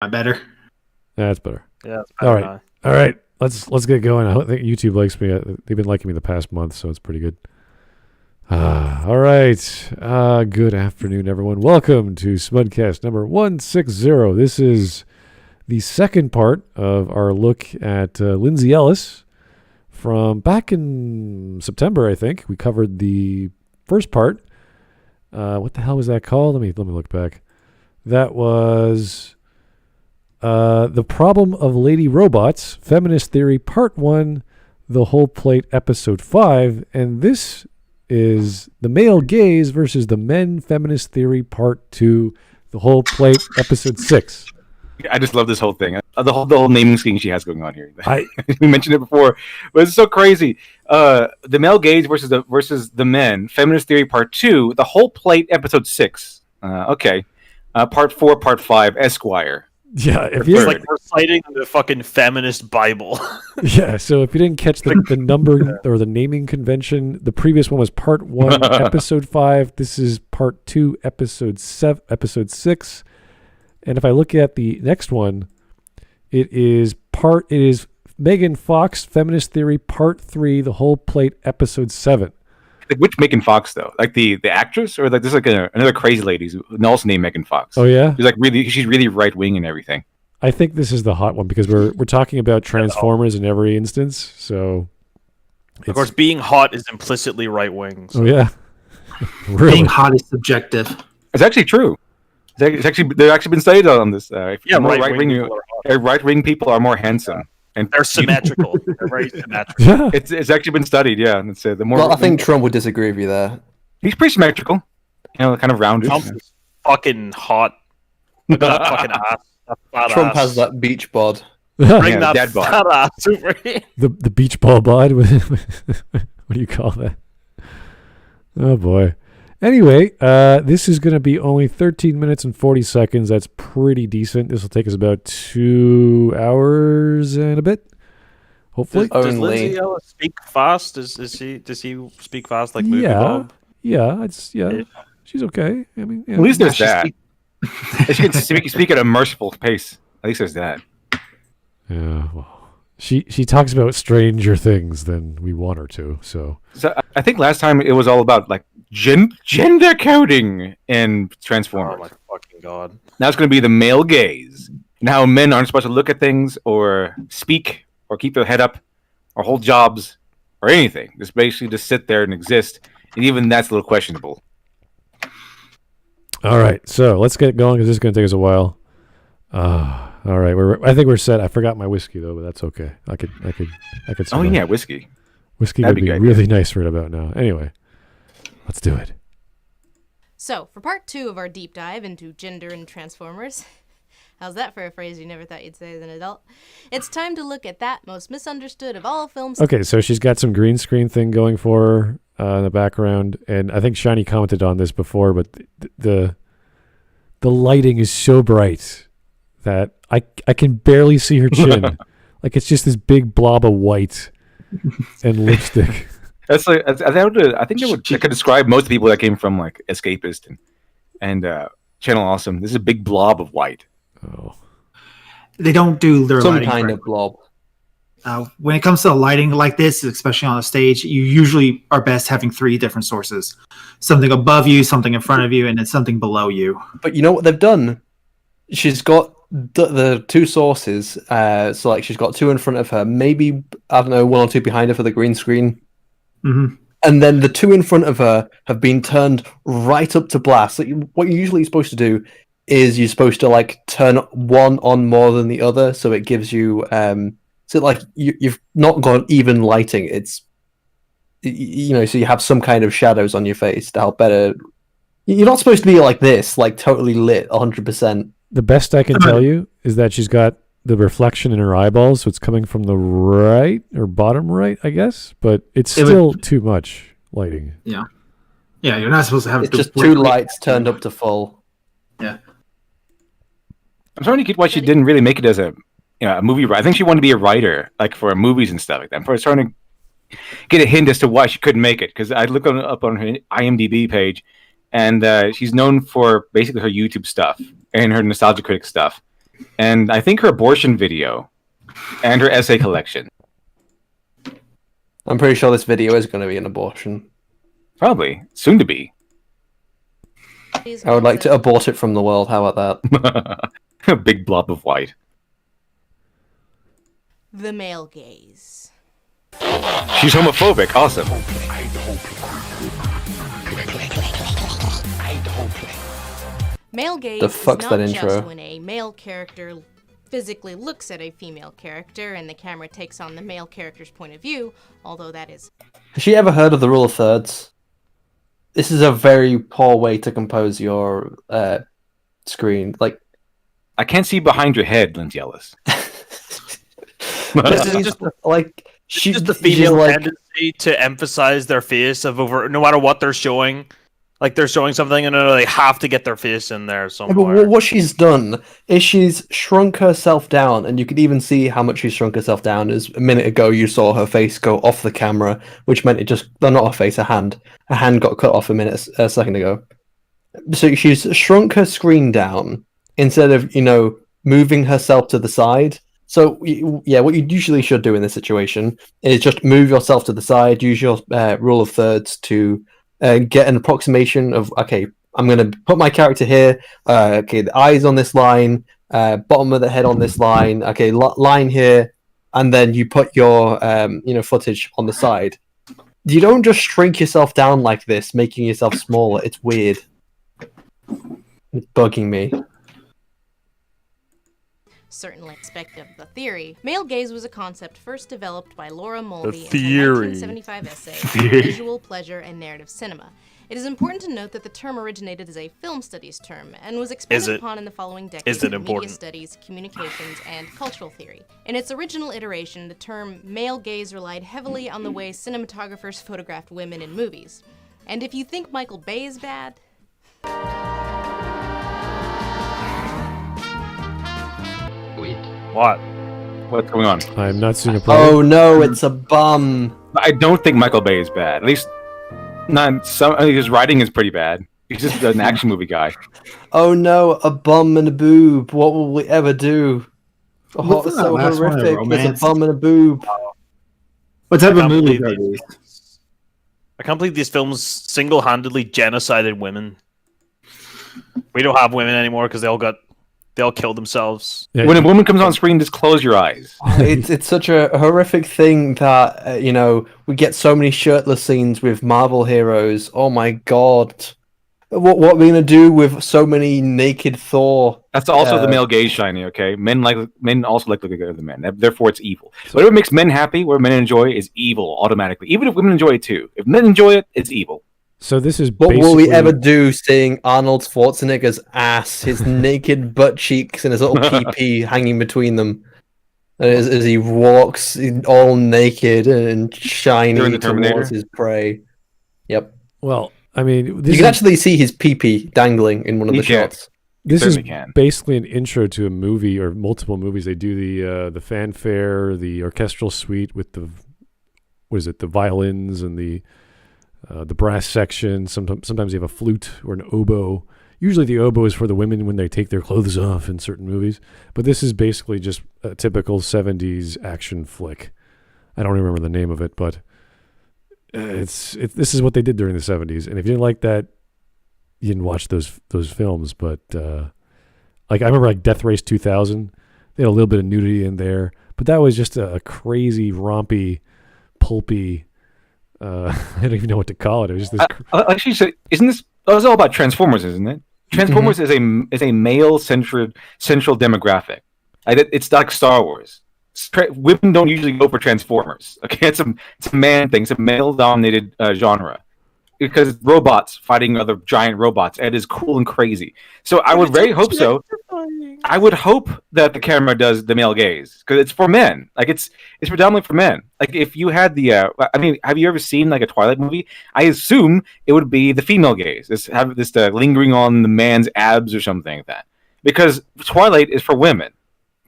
better? That's better. Yeah. All right. Let's get going. I think YouTube likes me. They've been liking me the past month, so it's pretty good. All right. Good afternoon, everyone. Welcome to Smudcast number 160. This is the second part of our look at Lindsay Ellis from back in September, I think. We covered the first part. What the hell was that called? Let me look back. That was The Problem of Lady Robots, Feminist Theory, Part 1, The Whole Plate, Episode 5. And this is The Male Gaze versus the Men Feminist Theory, Part 2, The Whole Plate, Episode 6. I just love this whole thing. The whole naming scheme she has going on here. We mentioned it before, but it's so crazy. The Male Gaze versus the Men Feminist Theory, Part 2, The Whole Plate, Episode 6. Okay. Part 4, Part 5, Esquire. Yeah, if you it's like reciting the fucking feminist Bible. Yeah, so if you didn't catch the number or the naming convention, the previous one was Part 1, Episode 5. This is Part 2, Episode 6. And if I look at the next one, it is Megan Fox, Feminist Theory, Part 3, The Whole Plate, Episode 7. Like which Megan Fox though? Like the actress, or like there's like another crazy lady who's also named Megan Fox. Oh yeah, she's really right wing and everything. I think this is the hot one because we're talking about Transformers in every instance. So, of course, being hot is implicitly right wing. So. Oh yeah, really? Being hot is subjective. It's actually true. They've actually been studied on this. Right wing people are more handsome. And they're symmetrical. They're very symmetrical. Yeah. It's actually been studied, yeah. And the more. Well, I think Trump would disagree with you there. He's pretty symmetrical, kind of rounded. Trump is fucking hot. Look at that fucking ass. That fat Trump ass. has that beach bod. Bring that fat ass over here. The beach ball bod. What do you call that? Oh boy. Anyway, this is going to be only 13 minutes and 40 seconds. That's pretty decent. This will take us about 2 hours and a bit. Hopefully. Does Lindsay Ellis speak fast? Does he speak fast like Movie Bob? Yeah, she's okay. I mean, at least there's that. She can speak at a merciful pace. At least there's that. Yeah, well, she talks about stranger things than we want her to. So I think last time it was all about like gender coding in Transformers. Oh my fucking god! Now it's going to be the male gaze. Now men aren't supposed to look at things or speak or keep their head up or hold jobs or anything. Just basically just sit there and exist, and even that's a little questionable. All right, so let's get going because this is going to take us a while. All right, I think we're set. I forgot my whiskey though, but that's okay. I could. Oh yeah, whiskey. Whiskey would be really nice right about now. Anyway. Let's do it. So, for part 2 of our deep dive into gender and Transformers, how's that for a phrase you never thought you'd say as an adult? It's time to look at that most misunderstood of all films. Okay, so she's got some green screen thing going for her in the background, and I think Shiny commented on this before, but the lighting is so bright that I can barely see her chin. Like it's just this big blob of white and lipstick. That's like I think it could describe most people that came from like Escapist and Channel Awesome. This is a big blob of white. Oh, they don't do their some lighting kind of blob. When it comes to lighting like this, especially on a stage, you usually are best having 3 different sources: something above you, something in front of you, and then something below you. But you know what they've done? She's got the 2 sources. So like she's got 2 in front of her, maybe I don't know, 1 or 2 behind her for the green screen. Mm-hmm. And then the 2 in front of her have been turned right up to blast. Like, what you're usually supposed to do is you're supposed to like turn one on more than the other, so it gives you so like you've not got even lighting. It's so you have some kind of shadows on your face to help better. You're not supposed to be like this, like totally lit 100%. The best I can tell you is that she's got the reflection in her eyeballs, so it's coming from the right or bottom right, I guess, but it's still too much lighting. Yeah, you're not supposed to have. It's just 2 lights turned up to full. Yeah, I'm starting to get why she didn't really make it as a movie writer. I think she wanted to be a writer, like for movies and stuff like that. I'm starting to get a hint as to why she couldn't make it, because I looked up on her IMDb page, and she's known for basically her YouTube stuff and her Nostalgia Critic stuff. and I think her abortion video, and her essay collection. I'm pretty sure this video is going to be an abortion. Probably soon to be. I would like to abort it from the world. How about that? A big blob of white. The male gaze. She's homophobic. Awesome. Male gaze The fuck's is not that just intro? when a male character physically looks at a female character and the camera takes on the male character's point of view, although that is... Has she ever heard of the rule of thirds? This is a very poor way to compose your screen. Like, I can't see behind your head, Lindsay Ellis. This is just like she just the she's female like, tendency to emphasize their face of over no matter what they're showing. Like they're showing something and they have to get their face in there Yeah, somewhere. but what she's done is she's shrunk herself down, and you can even see how much she's shrunk herself down. As a minute ago, you saw her face go off the camera, which meant it just not her face, a hand. Her hand got cut off a second ago. So she's shrunk her screen down instead of moving herself to the side. So yeah, what you usually should do in this situation is just move yourself to the side. Use your rule of thirds to get an approximation of, okay, I'm going to put my character here. Okay, the eyes on this line, bottom of the head on this line. Okay, line here, and then you put your footage on the side. You don't just shrink yourself down like this, making yourself smaller. It's weird. It's bugging me. Certainly aspect of the theory. Male gaze was a concept first developed by Laura Mulvey in her theory. 1975 essay, Visual Pleasure and Narrative Cinema. It is important to note that the term originated as a film studies term and was expanded upon in the following decades Is it in media important? studies, communications, and cultural theory. In its original iteration, the term male gaze relied heavily on the way cinematographers photographed women in movies. And if you think Michael Bay is bad, What? What's going on? I'm not seeing a play. Oh no, it's a bum. I don't think Michael Bay is bad. At least, not some. I think his writing is pretty bad. He's just an action movie guy. Oh no, a bum and a boob. What will we ever do? Oh, What's it's that so last one, a horrific. There's romance? a bum and a boob. What type I of can't movie believe are these- these? I can't believe these films single-handedly genocided women. We don't have women anymore because they all killed themselves. Yeah, When a woman comes on screen, just close your eyes. It's such a horrific thing that we get so many shirtless scenes with Marvel heroes. Oh my god, what are we gonna do with so many naked Thor? That's also the male gaze, Shiny. Okay, men also like looking at other men. Therefore, it's evil. Whatever makes men happy, what men enjoy, is evil automatically. Even if women enjoy it too. If men enjoy it, it's evil. So this is What will we basically- ever do seeing Arnold Schwarzenegger's ass, his naked butt cheeks, and his little pee hanging between them, as he walks all naked and shiny During the Terminator? towards his prey? Yep. Well, I mean, You this can is, actually see his pee dangling in one of You the can. shots. this is certainly can. basically an intro to a movie or multiple movies. They do the fanfare, the orchestral suite with the violins and the brass section. Sometimes you have a flute or an oboe. Usually the oboe is for the women when they take their clothes off in certain movies. But this is basically just a typical 70s action flick. I don't remember the name of it, but this is what they did during the 70s. And if you didn't like that, you didn't watch those films. But like I remember like Death Race 2000, they had a little bit of nudity in there, but that was just a crazy, rompy, pulpy. I don't even know what to call it. It was just this. Actually, so isn't this? Oh, it's all about Transformers, isn't it? Transformers is a male-centered central demographic. It's like Star Wars. Women don't usually go for Transformers. Okay, it's a man thing. It's a male-dominated genre because robots fighting other giant robots. It is cool and crazy. So I would very hope so. I would hope that the camera does the male gaze because it's for men. Like it's predominantly for men. Like if you had the, have you ever seen like a Twilight movie? I assume it would be the female gaze. Have this lingering on the man's abs or something like that. Because Twilight is for women,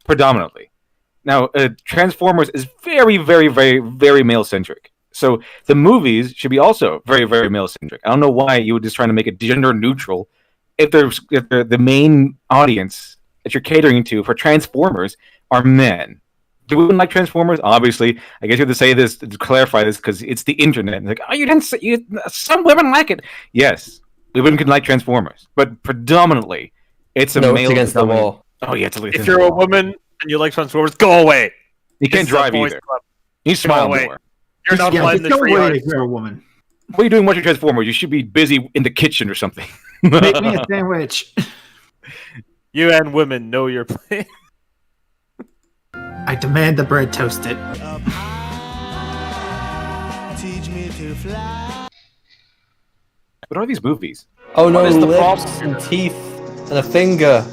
predominantly. Now Transformers is very, very, very, very male centric. So the movies should be also very, very male centric. I don't know why you were just trying to make it gender neutral if the main audience that you're catering to for Transformers are men. Do women like Transformers? Obviously, I guess you have to say this to clarify this because it's the internet. And like, oh, you didn't say some women like it. Yes, women can like Transformers, but predominantly, it's a male. It's against the wall. Oh yeah, it's against If you're a woman and you like Transformers, go away. You can't drive either. You smile more. You're not allowed in the don't free worry arts. if you're a woman. What are you doing watching Transformers? You should be busy in the kitchen or something. Make me a sandwich. You and women know your place. I demand the bread toasted. What are these movies? Oh no, is the lips problem? and teeth and a finger.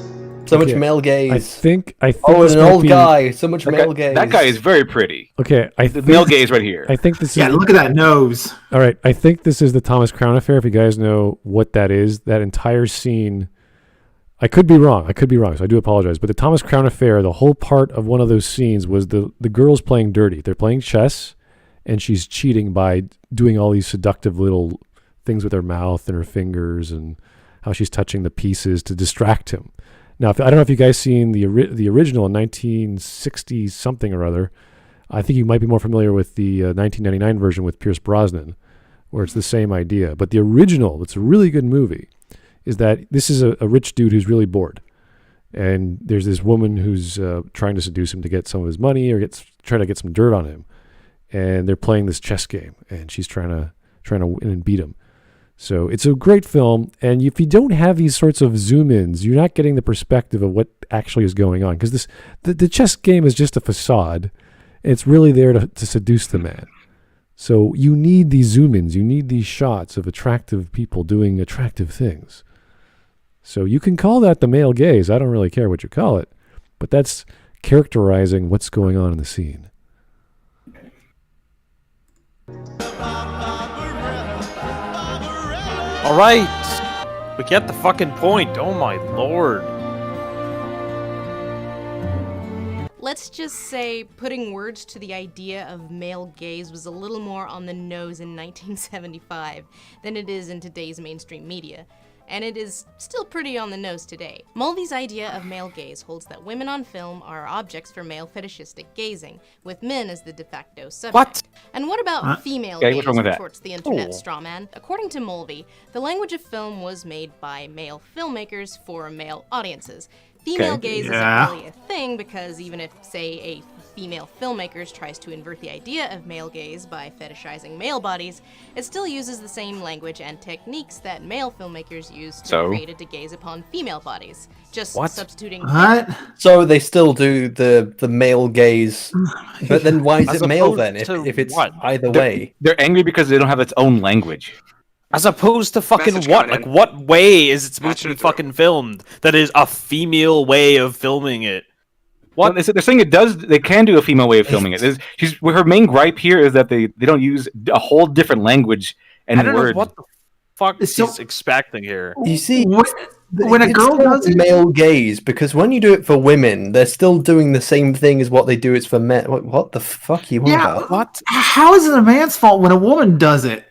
So much Okay, male gaze. I think Oh, this and an might old be- guy. So much male gaze. That guy is very pretty. Okay, The male gaze right here. I think this is Yeah, look at that nose. all right. I think this is the Thomas Crown Affair. If you guys know what that is, that entire scene. I could be wrong. So I do apologize. But the Thomas Crown Affair, the whole part of one of those scenes was the girls playing dirty. They're playing chess, and she's cheating by doing all these seductive little things with her mouth and her fingers, and how she's touching the pieces to distract him. Now, I don't know if you guys seen the original in 1960 something or other. I think you might be more familiar with the 1999 version with Pierce Brosnan, where it's the same idea. But the original, it's a really good movie, is that this is a rich dude who's really bored. And there's this woman who's trying to seduce him to get some of his money or try to get some dirt on him. And they're playing this chess game, and she's trying to win and beat him. So it's a great film, and if you don't have these sorts of zoom-ins, you're not getting the perspective of what actually is going on. Because the chess game is just a facade. It's really there to seduce the man. So you need these zoom-ins. You need these shots of attractive people doing attractive things. So you can call that the male gaze. I don't really care what you call it. But that's characterizing what's going on in the scene. All right, we get the fucking point. Oh my lord. Let's just say putting words to the idea of male gaze was a little more on the nose in 1975 than it is in today's mainstream media. And it is still pretty on the nose today. Mulvey's idea of male gaze holds that women on film are objects for male fetishistic gazing, with men as the de facto subject. What? And what about female Yeah, gaze, what's wrong with that? retorts the internet Oh. straw man. According to Mulvey, the language of film was made by male filmmakers for male audiences. Female Okay. gaze Yeah. isn't really a thing because even if, say, a female filmmaker tries to invert the idea of male gaze by fetishizing male bodies, it still uses the same language and techniques that male filmmakers use to So? create it to gaze upon female bodies. Just What? substituting. What? So they still do the male gaze, but then why is As it male opposed then? to If it's what? either way, They're angry because they don't have its own language. As opposed to fucking Message what? coming Like, what way is it supposed to be Patch it through. fucking filmed? That is a female way of filming it. What? They're saying it does. They can do a female way of filming it. Her main gripe here is that they don't use a whole different language and I don't words. know what the fuck So- he's expecting here. you see, When a it's girl still does it, male gaze, because when you do it for women, they're still doing the same thing as what they do. It's for men. What the fuck are you on Yeah. about? What? how is it a man's fault when a woman does it?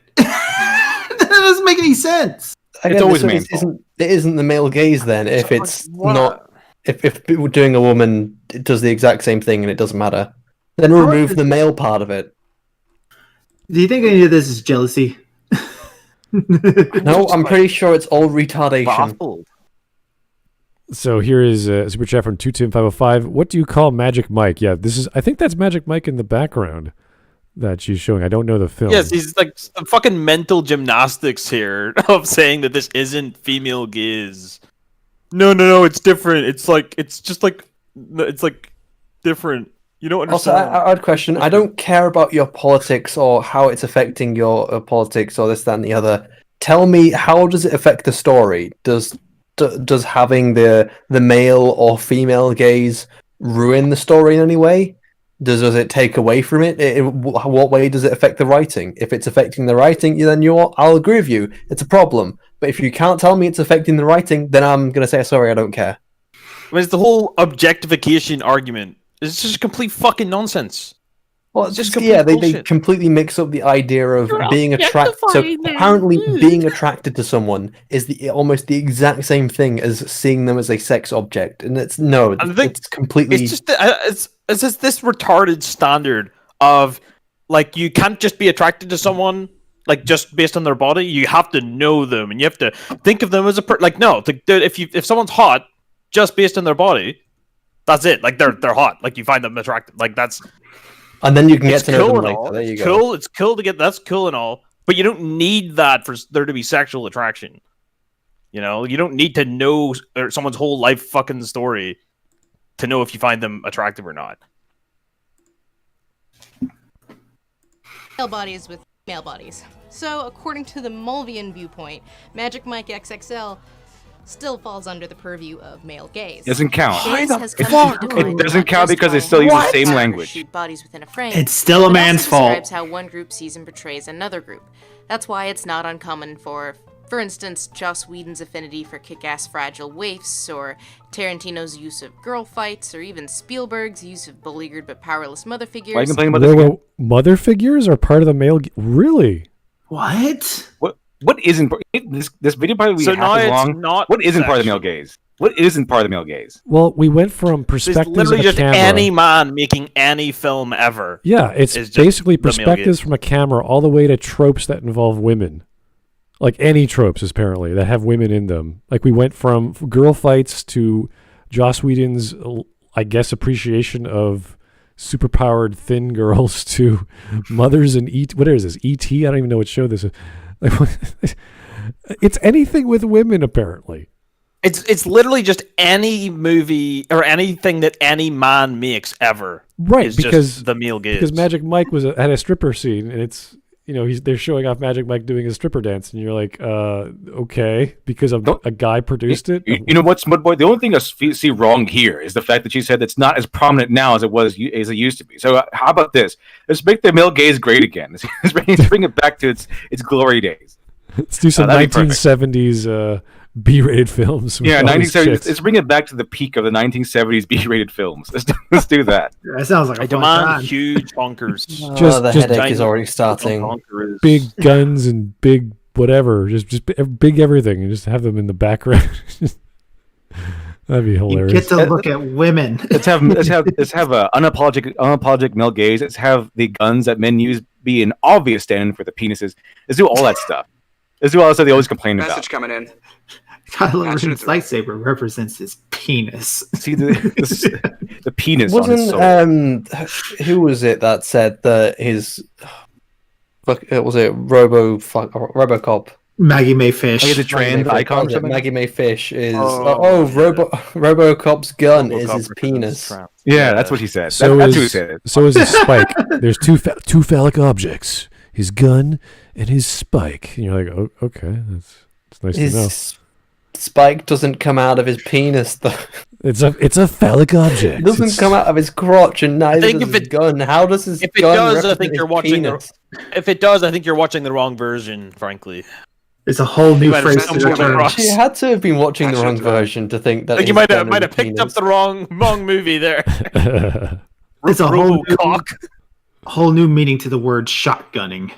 That doesn't make any sense. Again, always this man's fault. isn't the male gaze then if it's What? not if people doing a woman it does the exact same thing and it doesn't matter. Then How remove is the it- male part of it. Do you think any of this is jealousy? No, I'm pretty sure it's all retardation. Baffled. So here is a super chat from 2tim505. What do you call Magic Mike? Yeah, I think that's Magic Mike in the background that she's showing. I don't know the film. Yes, he's like some fucking mental gymnastics here of saying that this isn't female gaze. No, it's different. It's different. You don't Also, understand. I had a question. I don't care about your politics or how it's affecting your politics or this, that, and the other. Tell me, how does it affect the story? Does having the male or female gaze ruin the story in any way? Does it take away from it? What way does it affect the writing? If it's affecting the writing, then I'll agree with you. It's a problem. But if you can't tell me it's affecting the writing, then I'm going to say, sorry, I don't care. I mean, it's the whole objectification argument. It's just complete fucking nonsense. Well, It's just just yeah, complete they bullshit. completely mix up the idea of You're being attracted. So objectifying them. apparently, being attracted to someone is almost the exact same thing as seeing them as a sex object, and it's it's completely. It's just it's just this retarded standard of like you can't just be attracted to someone like just based on their body. You have to know them, and you have to think of them as a if someone's hot just based on their body, that's it. Like they're hot. Like you find them attractive. Like that's. And then you can get It's to know cool them and later. all. There you It's go. cool. It's cool to get. That's cool and all, but you don't need that for there to be sexual attraction. You know, you don't need to know someone's whole life fucking story to know if you find them attractive or not. Male bodies with male bodies. So, according to the Mulvian viewpoint, Magic Mike XXL still falls under the purview of male gaze. Doesn't count. Gaze It has come to define doesn't not count just because they how still use the one same partner language. shoot bodies within a frame, It's still a but man's also fault. describes how one group sees and portrays another group. That's why it's not uncommon for instance, Joss Whedon's affinity for kick-ass fragile waifs, or Tarantino's use of girl fights, or even Spielberg's use of beleaguered but powerless mother figures. Why are you complaining about this again? Mother figures are part of the male. Really? What? What isn't this video probably So half now as it's long? not What isn't part of the sexual. male gaze? What isn't part of the male gaze? Well, we went from There's perspectives literally of a just camera. any man making any film ever. Yeah, it's is just basically the male perspectives gaze. from a camera all the way to tropes that involve women. Like any tropes, apparently, that have women in them. Like we went from girl fights to Joss Whedon's, I guess, appreciation of superpowered thin girls to mothers and what is this? E.T.? I don't even know what show this is. It's anything with women, apparently. It's literally just any movie or anything that any man makes ever. Right, is because just the male gaze. Because Magic Mike had a stripper scene, and it's they're showing off Magic Mike doing a stripper dance, and you're like, okay, because a guy produced it. You know what, Smudboy? The only thing I see wrong here is the fact that she said it's not as prominent now as it used to be. So how about this? Let's make the male gaze great again. Let's bring it back to its glory days. Let's do some that'd be perfect. 1970s B-rated films. Yeah, with all these 1970s. chicks. Let's bring it back to the peak of the 1970s B-rated films. Let's do that. That sounds like I a fun demand time. huge bonkers. The just headache is already starting. Bonkers. Big guns and big whatever, just big everything, and just have them in the background. That'd be You hilarious. get to look at women. Let's have a unapologetic male gaze. Let's have the guns that men use be an obvious stand-in for the penises. Let's do all that stuff. Let's do all that stuff they always complain about. Message coming in. Kylo Passionate Ren's lightsaber represents his penis. See the penis on his soul. Wasn't who was it that said that his was it RoboCop? Maggie May Fish. I get the trend icon or something. Maggie May Fish is RoboCop's RoboCop's gun is RoboCop his penis. represents Yeah, that's what he said. So That's who he said. So is his spike. There's two phallic objects: his gun and his spike. And you're like, oh, okay, that's nice to know. His spike doesn't come out of his penis though. It's a phallic object. It doesn't come out of his crotch, and neither think does if his it- gun. How does his If it gun does, I represent think his you're watching penis? If it does, I think you're watching the wrong version, frankly. It's a whole new might have phrase some to sort of return. rock. She had to have been watching the wrong Passionate about it. version to think that I think his you might gun have is picked up penis. the wrong movie there. It's a whole new, Robocock. whole new meaning to the word shotgunning.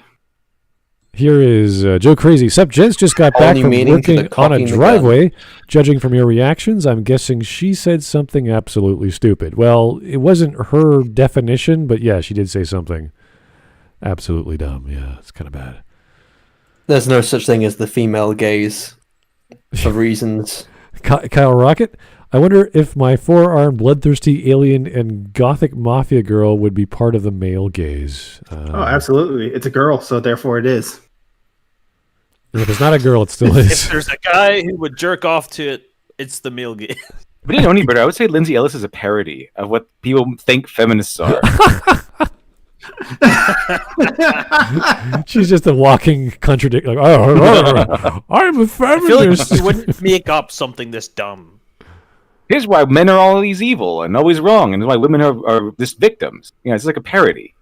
Here is Joe Crazy. Sup, Jens just got Whole back new from meaning to the working on a cocking the gun. driveway. Judging from your reactions, I'm guessing she said something absolutely stupid. Well, it wasn't her definition, but yeah, she did say something absolutely dumb. Yeah, it's kind of bad. There's no such thing as the female gaze for reasons. Kyle Rocket, I wonder if my four-armed, bloodthirsty alien and gothic mafia girl would be part of the male gaze. Oh, absolutely. It's a girl, so therefore it is. If it's not a girl, it still If is. there's a guy who would jerk off to it, it's the male gaze. If we didn't know any better, I would say Lindsay Ellis is a parody of what people think feminists are. She's just a walking contradiction. Like, oh, I'm a I feel like feminist. you wouldn't make up something this dumb. Here's why men are always evil and always wrong, and why women are just victims. You know, it's like a parody.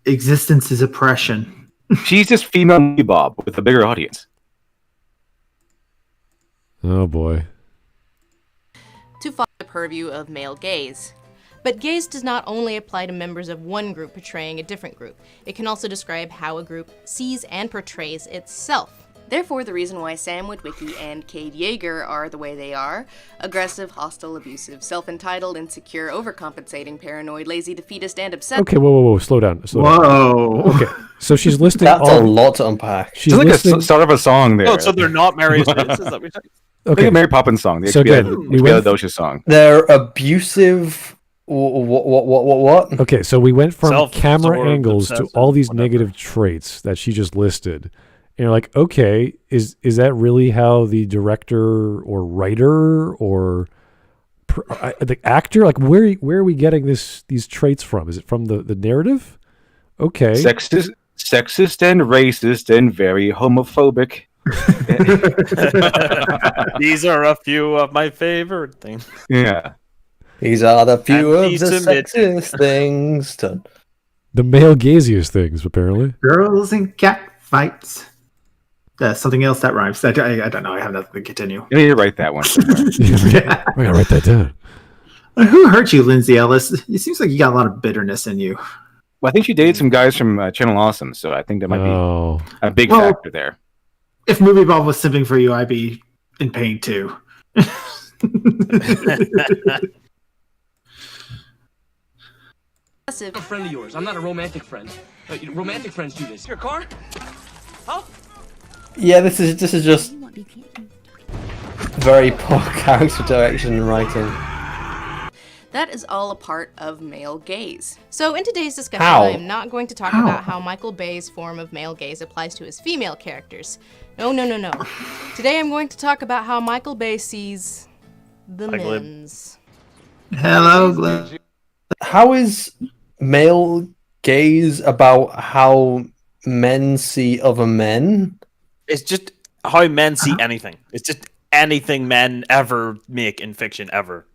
Existence is oppression. She's just female Bob with a bigger audience. Oh boy. To follow the purview of male gaze. But gaze does not only apply to members of one group portraying a different group. It can also describe how a group sees and portrays itself. Therefore, the reason why Sam Witwicky and Cade Yeager are the way they are, aggressive, hostile, abusive, self-entitled, insecure, overcompensating, paranoid, lazy, defeatist, and obsessive. Okay, whoa, slow down. Whoa. Okay, so she's listing That's all. a lot to unpack. She's It's like listing, a start of a song there. Oh, so they're not Mary Is that what you're saying? Like okay, a Mary Poppins song. The So XP again, we went- Dosha song. They're abusive. What? okay, so we went from Self-absorbed, camera angles to obsessive, all these whatever. negative traits that she just listed. And you're like, okay, is that really how the director or writer or the actor, like where are we getting these traits from? Is it from the narrative? Okay. Sexist and racist and very homophobic. These are a few of my favorite things. Yeah. These are the few of the Anti-Semitic. sexiest things to... The male gaziest things, apparently. Girls and cat fights. Something else that rhymes. I don't know. I have nothing to continue. You need to write that one somewhere. Yeah. I gotta write that down. Who hurt you, Lindsay Ellis? It seems like you got a lot of bitterness in you. Well, I think she dated some guys from Channel Awesome, so I think that might Oh, be a big Well- factor there. If Movie Bob was simping for you, I'd be in pain too. A friend of yours. I'm not a romantic friend. Romantic friends do this. Your car? Yeah, this is just very poor character direction and writing. That is all a part of male gaze. So in today's discussion, How? I am not going to talk about how Michael Bay's form of male gaze applies to his female characters. No. Today I'm going to talk about how Michael Bay sees the Hi, Glib. men's. Hello, Glenn. How is male gaze about how men see other men? It's just how men see anything. It's just anything men ever make in fiction ever.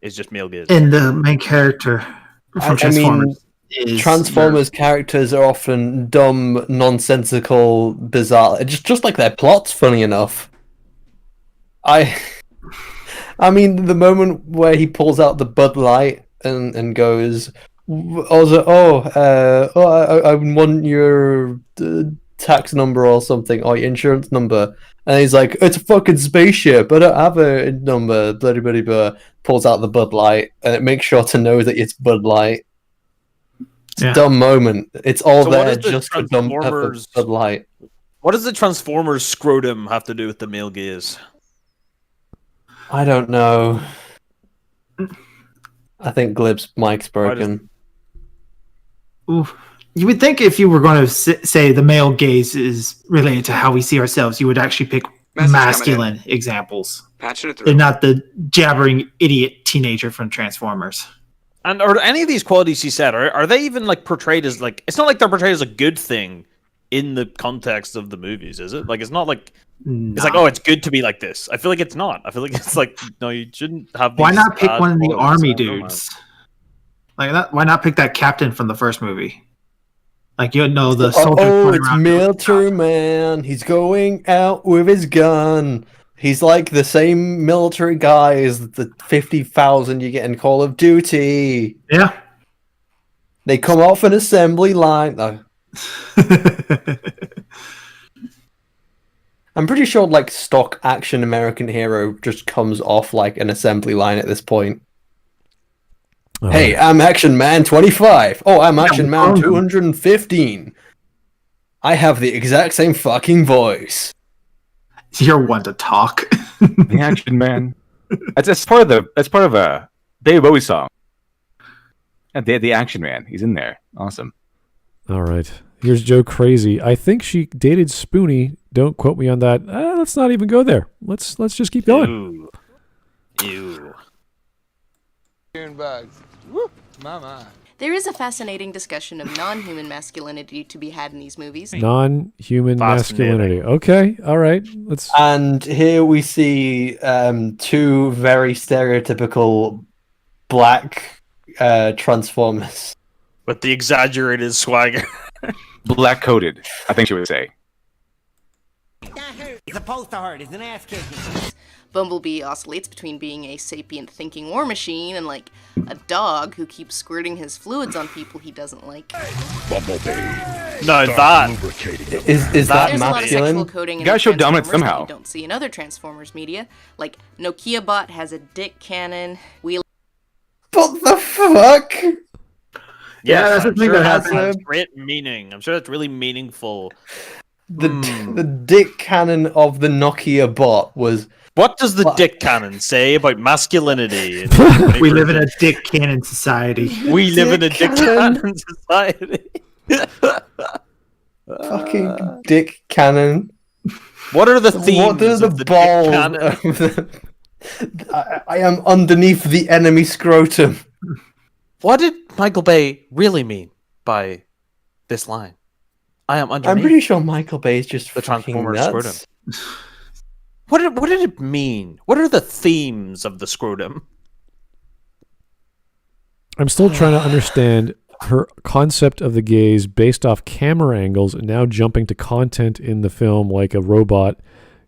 It's just male gaze. And the main character from Transformers is Transformers characters are often dumb, nonsensical, bizarre. Just like their plots, funny enough. I mean, the moment where he pulls out the Bud Light and goes, I want your tax number or something, or your insurance number. And he's like, it's a fucking spaceship. I don't have a number. Blah, blah, blah, blah. Pulls out the Bud Light, and it makes sure to know that it's Bud Light. It's Yeah. a dumb moment. It's all So what there is the just to dump out the Transformers- Bud Light. What does the Transformers scrotum have to do with the male gaze? I don't know. I think Glib's mic's broken. Ooh. You would think if you were going to say the male gaze is related to how we see ourselves, you would actually pick Message coming masculine examples Patching it through. and not the jabbering idiot teenager from Transformers. And are any of these qualities he said, are they even like portrayed as like, it's not like they're portrayed as a good thing in the context of the movies, is it? Like, it's not like, it's like, oh, it's good to be like this. I feel like it's not. I feel like it's like, no, you shouldn't have these Why not pick bad one of the qualities. army I don't know. dudes? Like that. Why not pick that captain from the first movie? Like you know the soldier. Oh, running it's around- military man. He's going out with his gun. He's like the same military guy as the 50,000 you get in Call of Duty. Yeah. They come off an assembly line. No. I'm pretty sure like stock action American hero just comes off like an assembly line at this point. all Hey, right. I'm Action Man 25. Oh, I'm Action Man wrong. 215. I have the exact same fucking voice. You're one to talk. The Action Man. That's part of a David Bowie song. And the Action Man. He's in there. Awesome. All right. Here's Joe Crazy. I think she dated Spoonie. Don't quote me on that. Let's not even go there. Let's just keep going. Ew. There is a fascinating discussion of non-human masculinity to be had in these movies. Non-human Fascinating. masculinity. Okay. All right. Let's. And here we see two very stereotypical black Transformers. With the exaggerated swagger. Black coated, I think she would say. That hurt. It's supposed to hurt. It's an ass kicking. Bumblebee oscillates between being a sapient thinking war machine and, like, a dog who keeps squirting his fluids on people he doesn't like. Bumblebee. No, that Is that There's a lot of sexual masculine? coding in You gotta show dominance Transformers that somehow. you don't see in other Transformers media. Like, Nokia Bot has a dick cannon, Wheel What the fuck? yeah, that's the I'm thing sure that it has happens. great meaning. I'm sure that's really meaningful. The dick cannon of the Nokia bot was. What does the What? dick cannon say about masculinity? We live in a dick cannon society. We live in a dick cannon. cannon society. Fucking dick cannon. What are the themes What are the of the balls? dick cannon? Of the... I am underneath the enemy scrotum. What did Michael Bay really mean by this line? I am underneath I'm pretty sure Michael Bay is just the fucking Transformer nuts. scrotum. What did it mean? What are the themes of the scrotum? I'm still trying to understand her concept of the gaze based off camera angles and now jumping to content in the film like a robot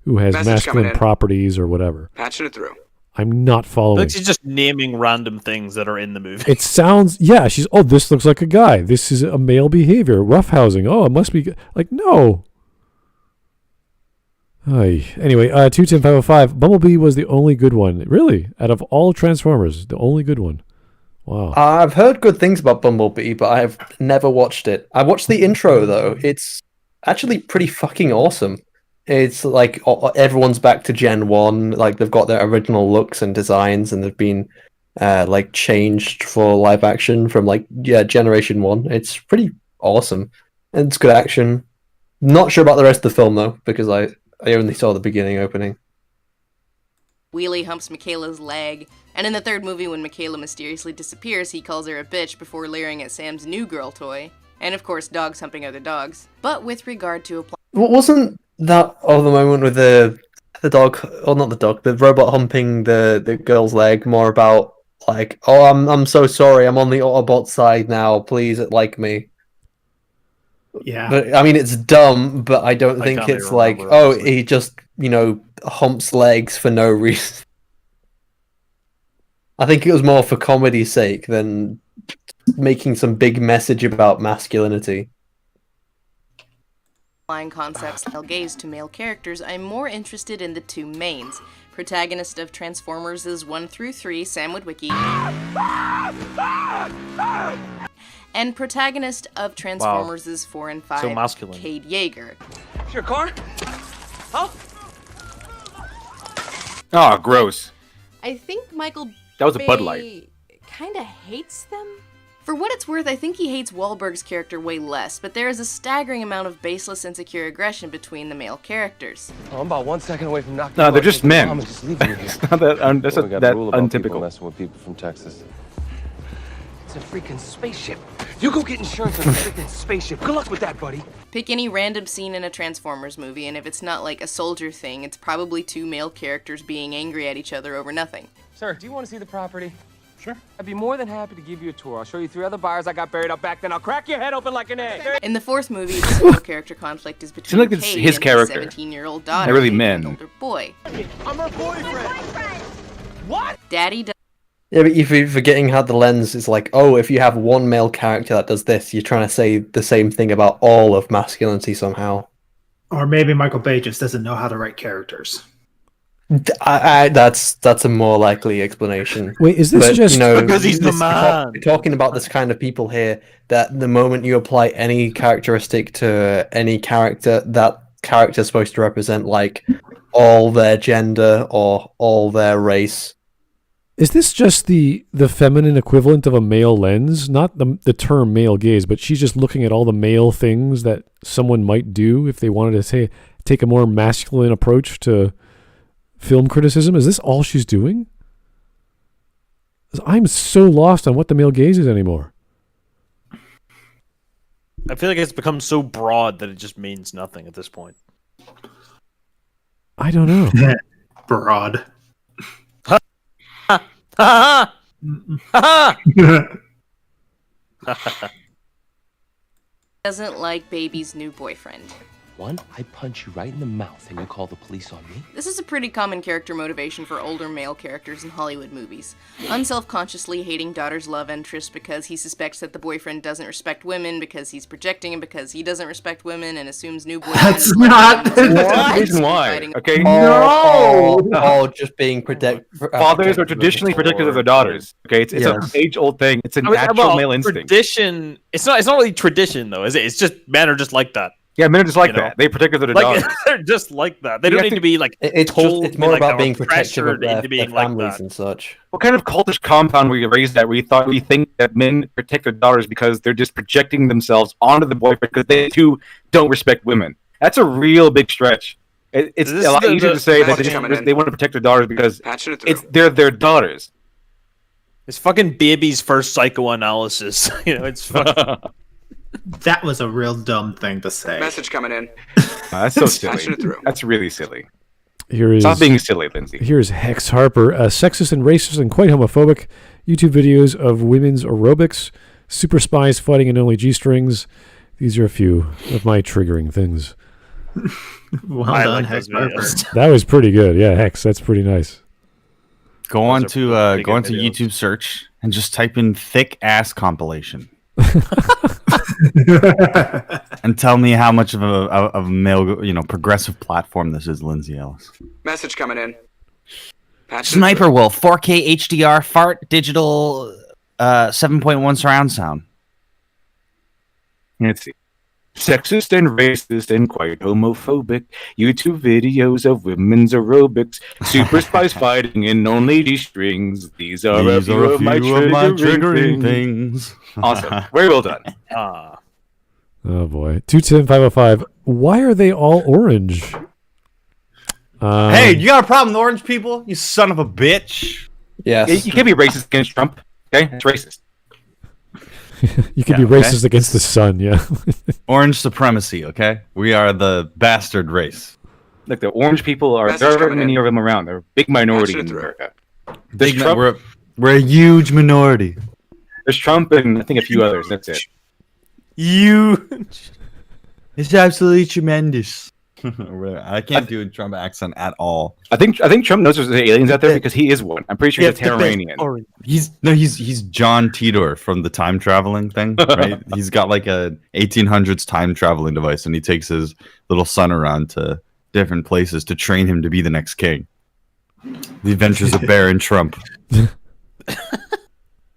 who has Message coming masculine in. properties or whatever. Patching it through. I'm not I following. think she's just naming random things that are in the movie. It sounds, yeah, she's, oh, this looks like a guy. This is a male behavior. Roughhousing. Oh, it must be, like, no. Anyway, 210505, Bumblebee was the only good one. Really? Out of all Transformers, the only good one. Wow. I've heard good things about Bumblebee, but I've never watched it. I watched the intro, though. It's actually pretty fucking awesome. It's like everyone's back to Gen 1. Like, they've got their original looks and designs, and they've been like changed for live action from like Generation 1. It's pretty awesome. And it's good action. Not sure about the rest of the film, though, because I only saw the beginning opening. Wheelie humps Michaela's leg, and in the third movie when Michaela mysteriously disappears, he calls her a bitch before leering at Sam's new girl toy. And of course, dogs humping other dogs. But with regard to Wasn't that the moment with the dog, or not the dog, the robot humping the girl's leg more about like, oh, I'm so sorry, I'm on the Autobot side now, please like me. Yeah. But I mean, it's dumb, but I don't think can't it's even like, remember, oh, honestly. he just humps legs for no reason. I think it was more for comedy's sake than making some big message about masculinity. applying concepts like male gaze to male characters, I'm more interested in the two mains. Protagonist of Transformers is 1 through 3, Sam Witwicky. And protagonist of Transformers is 4 and 5, So masculine. Cade Yeager. It's your car? Huh? Oh, gross. I think Michael That was a Bud Light. kind of hates them. For what it's worth, I think he hates Wahlberg's character way less, but there is a staggering amount of baseless, insecure aggression between the male characters. Oh, I'm about 1 second away from knocking No, you they're out. just Take the men. bomb and just leave you here. It's not that, that's Well, not we got that the rule about people untypical. messing with people from Texas. It's a freaking spaceship. You go get insurance on a freaking spaceship. Good luck with that, buddy. Pick any random scene in a Transformers movie, and if it's not like a soldier thing, it's probably two male characters being angry at each other over nothing. Sir, do you want to see the property? Sure. I'd be more than happy to give you a tour. I'll show you 3 other buyers I got buried up back then. I'll crack your head open like an egg. In the fourth movie, the sole character conflict is between like it's Cade his and character. his 17-year-old daughter, They're really and men. an older boy. I'm her boyfriend. What? Daddy does Yeah, but if you're forgetting how the lens is like, oh, if you have one male character that does this, you're trying to say the same thing about all of masculinity somehow. Or maybe Michael Bay just doesn't know how to write characters. That's a more likely explanation. Wait, is this But, just Because he's the this- man. We're talking about this kind of people here that the moment you apply any characteristic to any character, that character is supposed to represent like all their gender or all their race. Is this just the feminine equivalent of a male lens? Not the term male gaze, but she's just looking at all the male things that someone might do if they wanted to say take a more masculine approach to film criticism. Is this all she's doing? 'Cause I'm so lost on what the male gaze is anymore. I feel like it's become so broad that it just means nothing at this point. I don't know. Broad. Ha ha! Ha doesn't like Baby's new boyfriend. One, I punch you right in the mouth and you call the police on me. This is a pretty common character motivation for older male characters in Hollywood movies. Unselfconsciously hating daughter's love interest because he suspects that the boyfriend doesn't respect women, because he's projecting, and because he doesn't respect women and assumes new boyfriend. That's not the reason why. Okay. No. Just being Fathers are traditionally protective of their daughters. Okay, it's an age-old thing. It's a natural male instinct. Tradition. It's not really tradition though, is it? It's just men are just like that. Yeah, men are just like that. They protect their daughters. They're just like that. They don't need to be like. It's more about being protective of their families and such. What kind of cultish compound were you raised at where you think that men protect their daughters because they're just projecting themselves onto the boyfriend because they too don't respect women? That's a real big stretch. It's a lot easier to say that they want to protect their daughters because they're their daughters. It's fucking baby's first psychoanalysis. It's fucking. That was a real dumb thing to say. Message coming in. That's so silly. That's really silly. Stop being silly, Lindsay. Here's Hex Harper, sexist and racist and quite homophobic. YouTube videos of women's aerobics, super spies fighting in only G-strings. These are a few of my triggering things. Well done, Hex Harper. That was pretty good. Yeah, Hex, that's pretty nice. Go on to YouTube search and just type in thick ass compilation. And tell me how much of a male, progressive platform this is, Lindsay Ellis. Message coming in. Sniper Wolf, 4K HDR, fart, digital, 7.1 surround sound. Let's see. Sexist and racist and quite homophobic. YouTube videos of women's aerobics. Super spies fighting in only G-strings. These are a few of my triggering things. Awesome. Very well done. Oh boy. 210-505. Why are they all orange? Hey, you got a problem with orange people? You son of a bitch. Yes. You can't be racist against Trump. Okay? It's racist. You can be racist against the sun, yeah. Orange supremacy, okay? We are the bastard race. Like the orange people are there are many of them around. They're a big minority in America. We're a huge minority. There's Trump and I think a few others. That's it. Huge. It's absolutely tremendous. I can't do a Trump accent at all. I think Trump knows there's aliens out there because he is one. I'm pretty sure he's a Terranian. He's John Titor from the time traveling thing, right? He's got like a 1800s time traveling device, and he takes his little son around to different places to train him to be the next king. The Adventures of Baron Trump.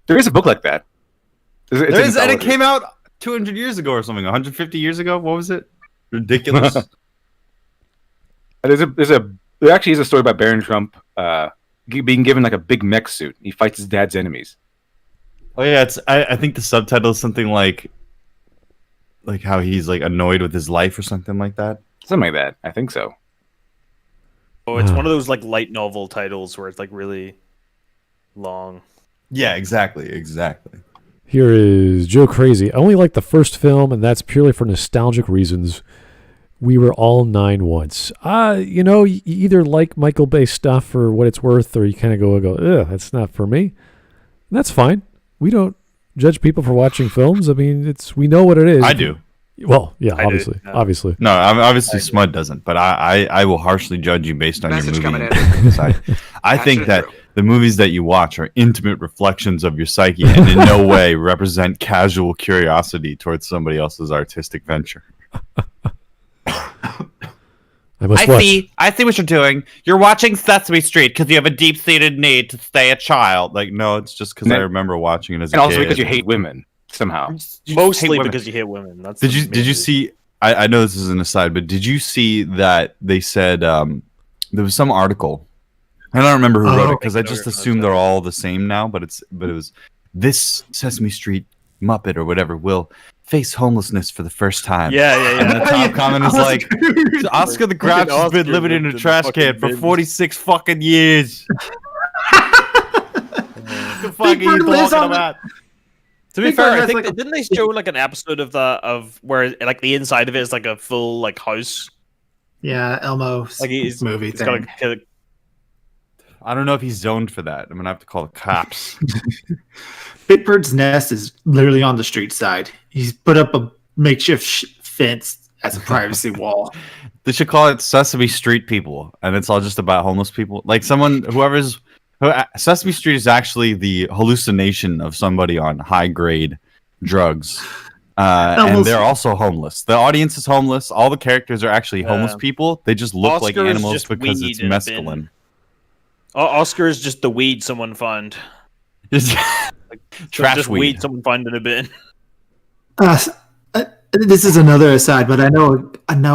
There is a book like that. And it came out 200 years ago or something. 150 years ago. What was it? Ridiculous. There actually is a story about Baron Trump being given like a big mech suit. He fights his dad's enemies. Oh yeah, I think the subtitle is something like how he's like annoyed with his life or something like that. Something like that. I think so. Oh, it's one of those like light novel titles where it's like really long. Yeah, exactly. Here is Joe Crazy. I only like the first film, and that's purely for nostalgic reasons. We were all 9 once. You either like Michael Bay stuff for what it's worth, or you kind of go, ugh, that's not for me. And that's fine. We don't judge people for watching films. I mean, we know what it is. I do. Well, yeah, obviously. No, obviously Smud doesn't, but I will harshly judge you based on Message your movie. I think that the movies that you watch are intimate reflections of your psyche and in no way represent casual curiosity towards somebody else's artistic venture. I see what you're doing. You're watching Sesame Street because you have a deep-seated need to stay a child. Like, no, it's just because I remember watching it as a kid. And also because you hate women, somehow. Mostly because you hate women. Did you see... I know this is an aside, but did you see that they said... there was some article. I don't remember who wrote it because I just assumed they're all the same now, but it was this Sesame Street Muppet or whatever will face homelessness for the first time. Yeah. And the top comment is like, Oscar the Grouch has been living in a trash can for 46 fucking years. What the fuck are you talking about? To be fair, I think didn't they show like an episode of where like the inside of it is like a full like house? Yeah, Elmo's movie thing. I don't know if he's zoned for that. I'm gonna have to call the cops. Big Bird's nest is literally on the street side. He's put up a makeshift fence as a privacy wall. They should call it Sesame Street People, and it's all just about homeless people. Like Sesame Street is actually the hallucination of somebody on high grade drugs. And they're also homeless. The audience is homeless. All the characters are actually homeless people. They just look like animals because it's mescaline. Oscar is just the weed someone found. Trash weed someone found in a bin. This is another aside, but I know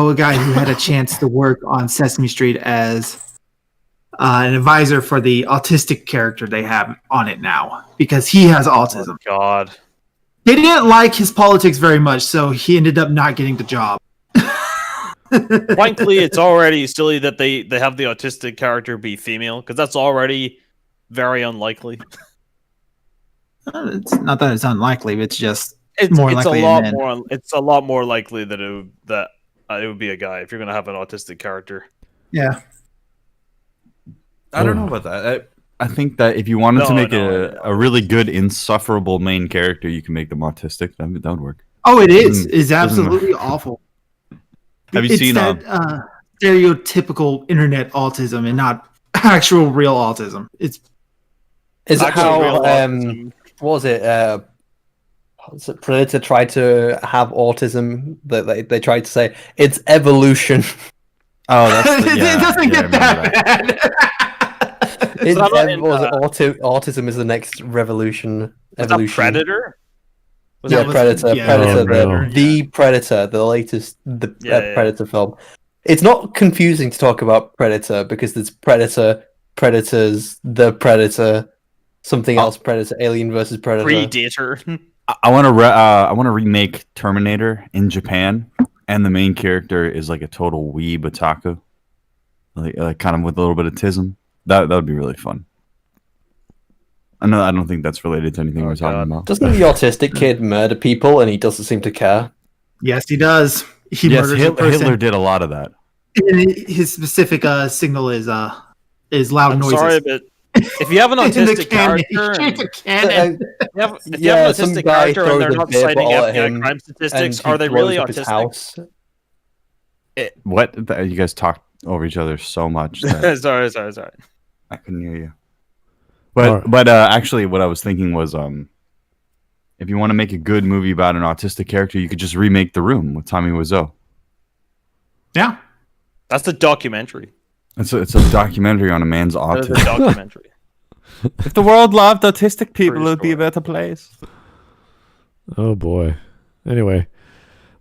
a guy who had a chance to work on Sesame Street as an advisor for the autistic character they have on it now because he has autism. Oh, God. They didn't like his politics very much, so he ended up not getting the job. Frankly, it's already silly that they have the autistic character be female, because that's already very unlikely. It's not that it's unlikely, but it's a lot more likely that it would be a guy if you're going to have an autistic character. Yeah. I don't know about that. I think that if you wanted to make a really good, insufferable main character, you can make them autistic. That would work. Oh, it is. It's absolutely awful. Have you seen that stereotypical internet autism and not actual real autism? Is it how what was it? Predator tried to have autism. That they tried to say it's evolution. Oh, that's it doesn't get that bad. Autism is the next revolution. Evolution. Was that Predator? Predator. Yeah, Predator. The Predator, the latest Predator film. It's not confusing to talk about Predator because there's Predator, Predators, the Predator, something else, Predator, Alien versus Predator. Predator. I want to remake Terminator in Japan, and the main character is like a total weeb otaku, like kind of with a little bit of tism. That would be really fun. I don't think that's related to anything we're talking about. Doesn't the autistic kid murder people and he doesn't seem to care? Yes, he does. Hitler did a lot of that. His specific signal is loud noises. Sorry, but if you have an autistic character, if you have an autistic character and they're not citing FBI crime statistics, are they really autistic? What? You guys talk over each other so much. Sorry. I couldn't hear you. But actually, what I was thinking was, if you want to make a good movie about an autistic character, you could just remake The Room with Tommy Wiseau. Yeah, that's a documentary. It's a documentary on a man's autism. It's a documentary. If the world loved autistic people, it would be a better place. Oh boy. Anyway,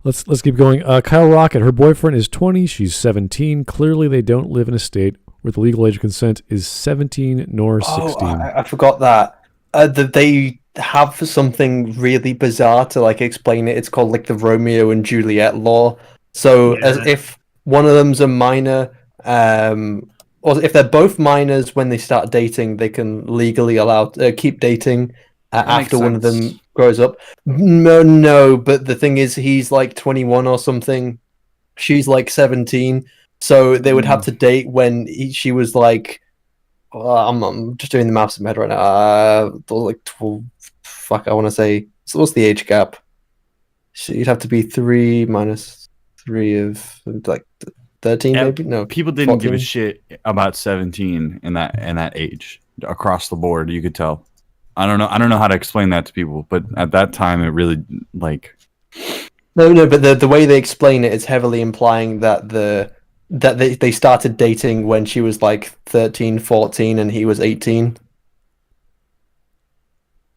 let's keep going. Kyle Rocket, her boyfriend is 20. She's 17. Clearly, they don't live in a state where the legal age of consent is 17 nor 16. I forgot that. They have something really bizarre to explain it. It's called the Romeo and Juliet law. So as if one of them's a minor, or if they're both minors when they start dating, they can legally keep dating after one of them grows up. No, but the thing is, he's 21 or something. She's 17. So they would have to date when she was I'm just doing the maths in my head right now. 12. Fuck, I want to say. So what's the age gap? You'd have to be 3 minus 3 of 13, maybe. No, people didn't 14. give a shit about 17 in that age across the board. You could tell. I don't know how to explain that to people, but at that time, it really No, but the way they explain it is heavily implying that they started dating when she was 13, 14, and he was 18.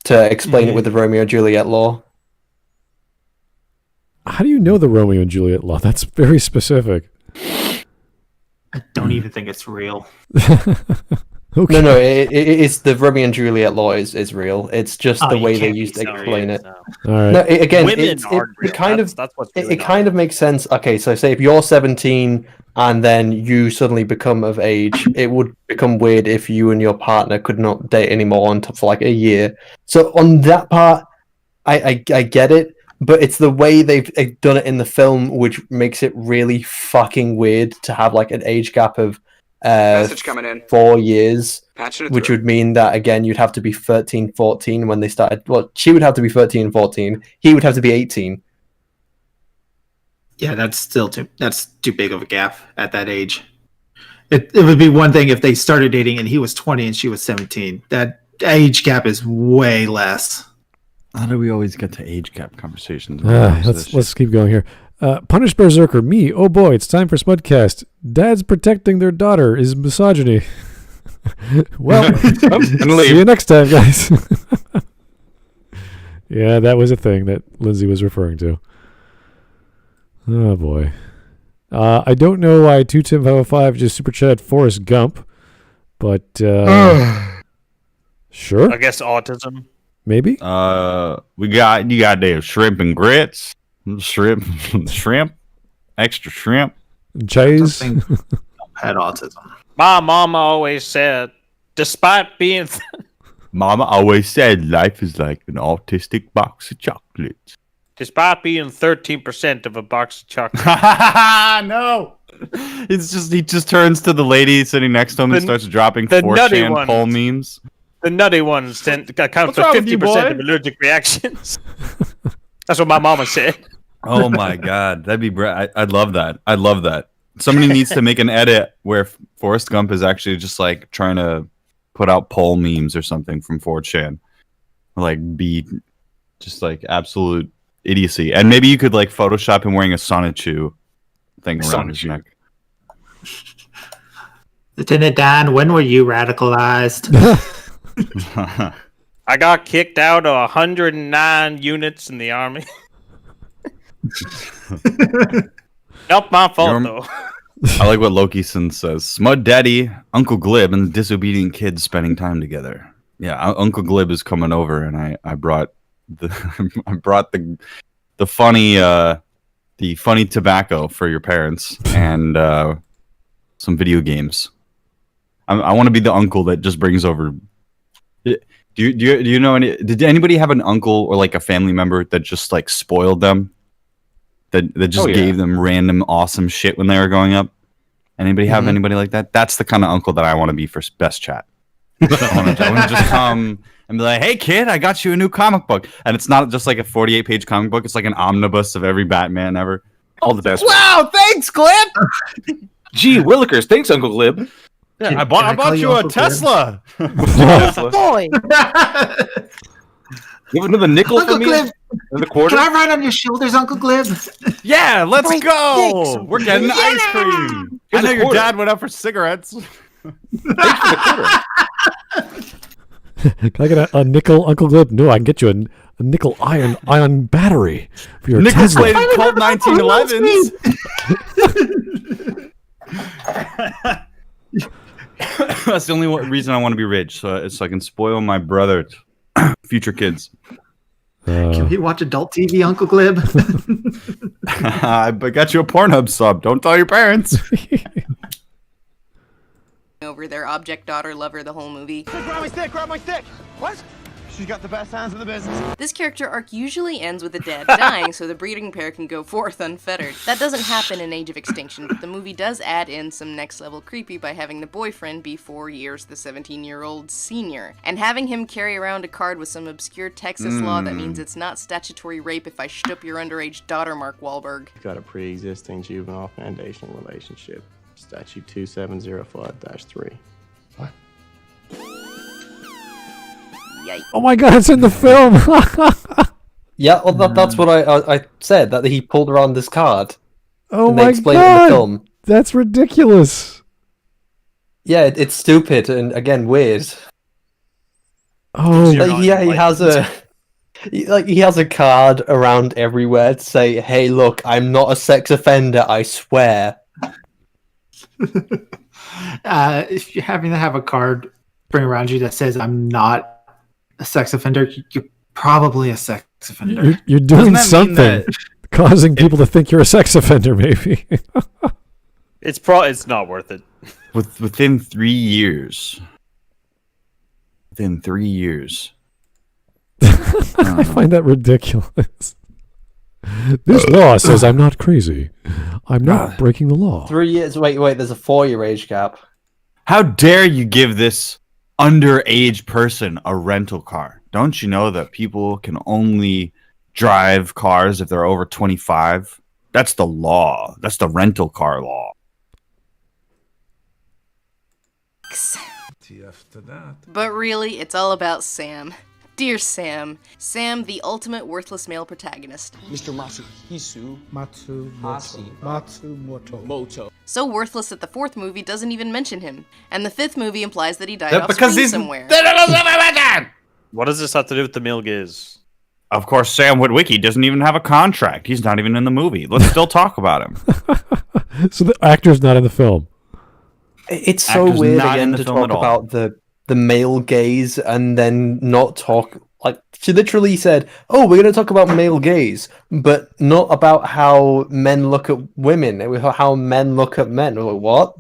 To explain it with the Romeo and Juliet law. How do you know the Romeo and Juliet law? That's very specific. I don't even think it's real. Okay. No, it's the Romeo and Juliet law is real. It's just the way they used to explain it. All right. No, again, Women aren't real. it kind That's what's really kind of makes sense. Okay, so say if you're 17 and then you suddenly become of age, it would become weird if you and your partner could not date anymore until for a year. So on that part, I get it, but it's the way they've done it in the film which makes it really fucking weird to have an age gap of Message coming in. 4 years, which through. would mean that again you'd have to be 13, 14 when they started. Well, she would have to be 13 and 14. He would have to be 18. Yeah, that's too big of a gap at that age. It would be one thing if they started dating and he was 20 and she was 17. That age gap is way less. How do we always get to age gap conversations? Let's keep going here. Punish Berserker, me. Oh boy, it's time for Smudcast. Dads protecting their daughter is misogyny. Well, see you next time, guys. Yeah, that was a thing that Lindsay was referring to. Oh boy. I don't know why 2Tim505 just super chatted Forrest Gump, but sure. I guess autism. Maybe. You got there shrimp and grits, shrimp, extra shrimp, cheese. Had autism. My mama always said, despite being, Mama always said life is like an autistic box of chocolates. Despite being 13% of a box of chocolates. No. He just turns to the lady sitting next to him and starts dropping 4chan poll memes. The nutty ones account for 50% of allergic reactions. That's what my mama said. Oh my god, that'd be I'd love that. I'd love that. Somebody needs to make an edit where Forrest Gump is actually just like trying to put out poll memes or something from 4chan. Like be just like absolute idiocy. And maybe you could like Photoshop him wearing a Sonichu thing around his neck. Lieutenant Dan, when were you radicalized? I got kicked out of 109 units in the army. Not my fault, though. I like what Loki-san says. Smud Daddy, Uncle Glib, and the disobedient kids spending time together. Yeah, Uncle Glib is coming over, and I brought the funny tobacco for your parents and some video games. I want to be the uncle that just brings over. Do you know any? Did anybody have an uncle or like a family member that just like spoiled them? That just gave them random awesome shit when they were growing up? Anybody have anybody like that? That's the kind of uncle that I want to be for best chat. I want to just come and be like, "Hey kid, I got you a new comic book," and it's not just like a 48-page comic book. It's like an omnibus of every Batman ever. All the best. Wow, thanks, Glib. Gee, Willikers, thanks, Uncle Glib. Yeah, I bought you a Tesla. Boy. You have another nickel Uncle for me? Glib, another quarter? can I ride on your shoulders, Uncle Glib? Yeah, let's Right, go. thanks. We're getting ice cream. I Here's know a your quarter. dad went out for cigarettes. Thanks for the quarter. Can I get a nickel, Uncle Glib? No, I can get you a nickel ion battery for your Nickel Tesla. plated Colt 1911s. That's the only reason I want to be rich, so I can spoil my brother, future kids. Can we watch adult TV, Uncle Glib? I got you a Pornhub sub. Don't tell your parents. Over their object daughter lover the whole movie. Grab my stick! What? She's got the best hands in the business. This character arc usually ends with the dad dying so the breeding pair can go forth unfettered. That doesn't happen in Age of Extinction, but the movie does add in some next level creepy by having the boyfriend be 4 years the 17-year-old senior, and having him carry around a card with some obscure Texas law that means it's not statutory rape if I shtup your underage daughter, Mark Wahlberg. Got a pre-existing juvenile foundational relationship. Statute 2705-3. What? Yikes. Oh my god, it's in the film! Yeah, well, that's what I said, that he pulled around this card. Oh and they my explain it in the god! film. That's ridiculous! Yeah, it's stupid and, again, weird. Oh, Like, yeah, he has a card around everywhere to say, "Hey, look, I'm not a sex offender, I swear." If you're having to have a card bring around you that says "I'm not a sex offender," you're probably a sex offender. you're doing Doesn't that mean something, causing people to think you're a sex offender, maybe. It's not worth it. Within 3 years. Within 3 years. I find that ridiculous. This law says I'm not crazy. I'm not breaking the law. 3 years. Wait. There's a 4-year age gap. How dare you give this underage person a rental car? Don't you know that people can only drive cars if they're over 25? That's the law. That's the rental car law. But really, it's all about Sam. Dear Sam. Sam, the ultimate worthless male protagonist. Mr. Matsumoto. So worthless that the fourth movie doesn't even mention him. And the fifth movie implies that he died off because screen he's somewhere. What does this have to do with the male gaze? Of course, Sam Witwicky doesn't even have a contract. He's not even in the movie. Let's still talk about him. So the actor's not in the film. It's so Actor's weird not in again the to film talk at all. about the male gaze and then not talk. Like, she literally said, "Oh, we're going to talk about male gaze," but not about how men look at women. It was how men look at men. Like, what?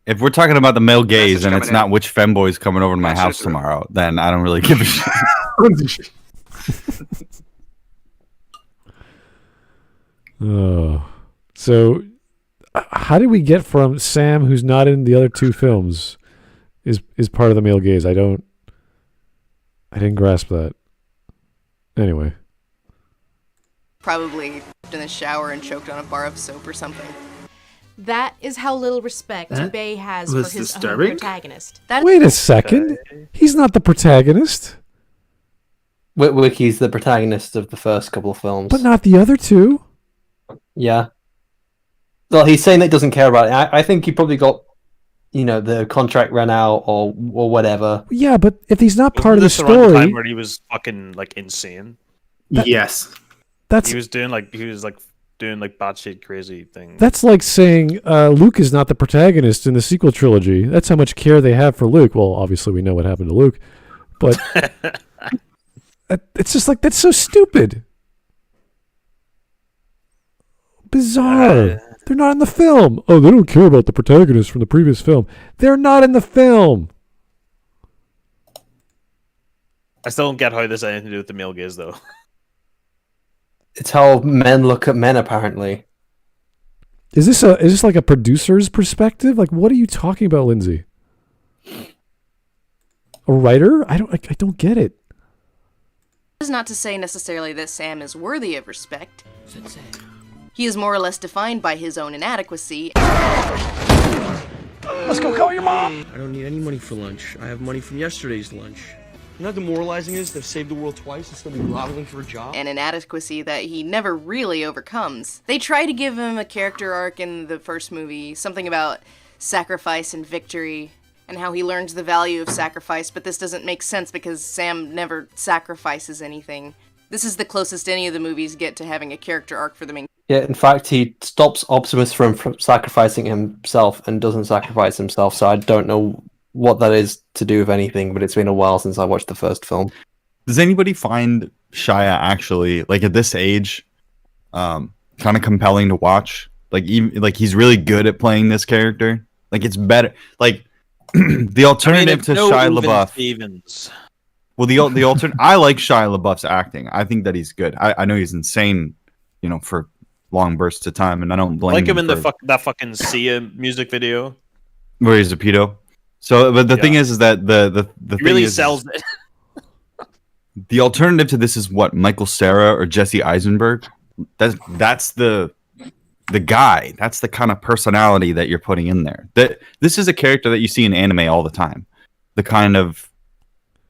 If we're talking about the male gaze and coming it's in. not which femboy's coming over to my house tomorrow, then I don't really give a shit. Oh. So, how did we get from Sam, who's not in the other two films, is part of the male gaze? I didn't grasp that. Anyway. Probably in the shower and choked on a bar of soap or something. That is how little respect That Bay has for was his disturbing. own protagonist. Wait a second. He's not the protagonist, Wicky's the protagonist of the first couple of films. but not the other two. Yeah. Well, he's saying that he doesn't care about it. I think he probably got, the contract ran out or whatever. Yeah, but if he's not part of the Wasn't this around the time story, where he was fucking like insane. Yes. that's He was doing batshit crazy things. that's like saying Luke is not the protagonist in the sequel trilogy. That's how much care they have for Luke. Well, obviously we know what happened to Luke, but it's just like, that's so stupid. Bizarre. They're not in the film. Oh, they don't care about the protagonist from the previous film. They're not in the film. I still don't get how this has anything to do with the male gaze, though. It's how men look at men, apparently. Is this like a producer's perspective? Like, what are you talking about, Lindsay? A writer? I don't get it. That is not to say necessarily that Sam is worthy of respect. He is more or less defined by his own inadequacy. Let's go call your mom! I don't need any money for lunch. I have money from yesterday's lunch. You know how demoralizing it is? They've saved the world twice and still be groveling for a job? An inadequacy that he never really overcomes. They try to give him a character arc in the first movie, something about sacrifice and victory, and how he learns the value of sacrifice, but this doesn't make sense because Sam never sacrifices anything. This is the closest any of the movies get to having a character arc for the main. Yeah, in fact, he stops Optimus from sacrificing himself and doesn't sacrifice himself, so I don't know what that is to do with anything, but it's been a while since I watched the first film. Does anybody find Shia actually, like at this age, kind of compelling to watch? Like, even like he's really good at playing this character. Like, it's better. Like the alternative to Shia LaBeouf. Stevens. Well, the alternate. I like Shia LaBeouf's acting. I think that he's good. I know he's insane, for long bursts of time, and I don't blame Like him in for that fucking Sia music video. where he's a pedo. So, but the thing is that the He thing really is, sells it. the alternative to this is what, Michael Cera or Jesse Eisenberg. That's the guy. That's the kind of personality that you're putting in there. This is a character that you see in anime all the time. The kind of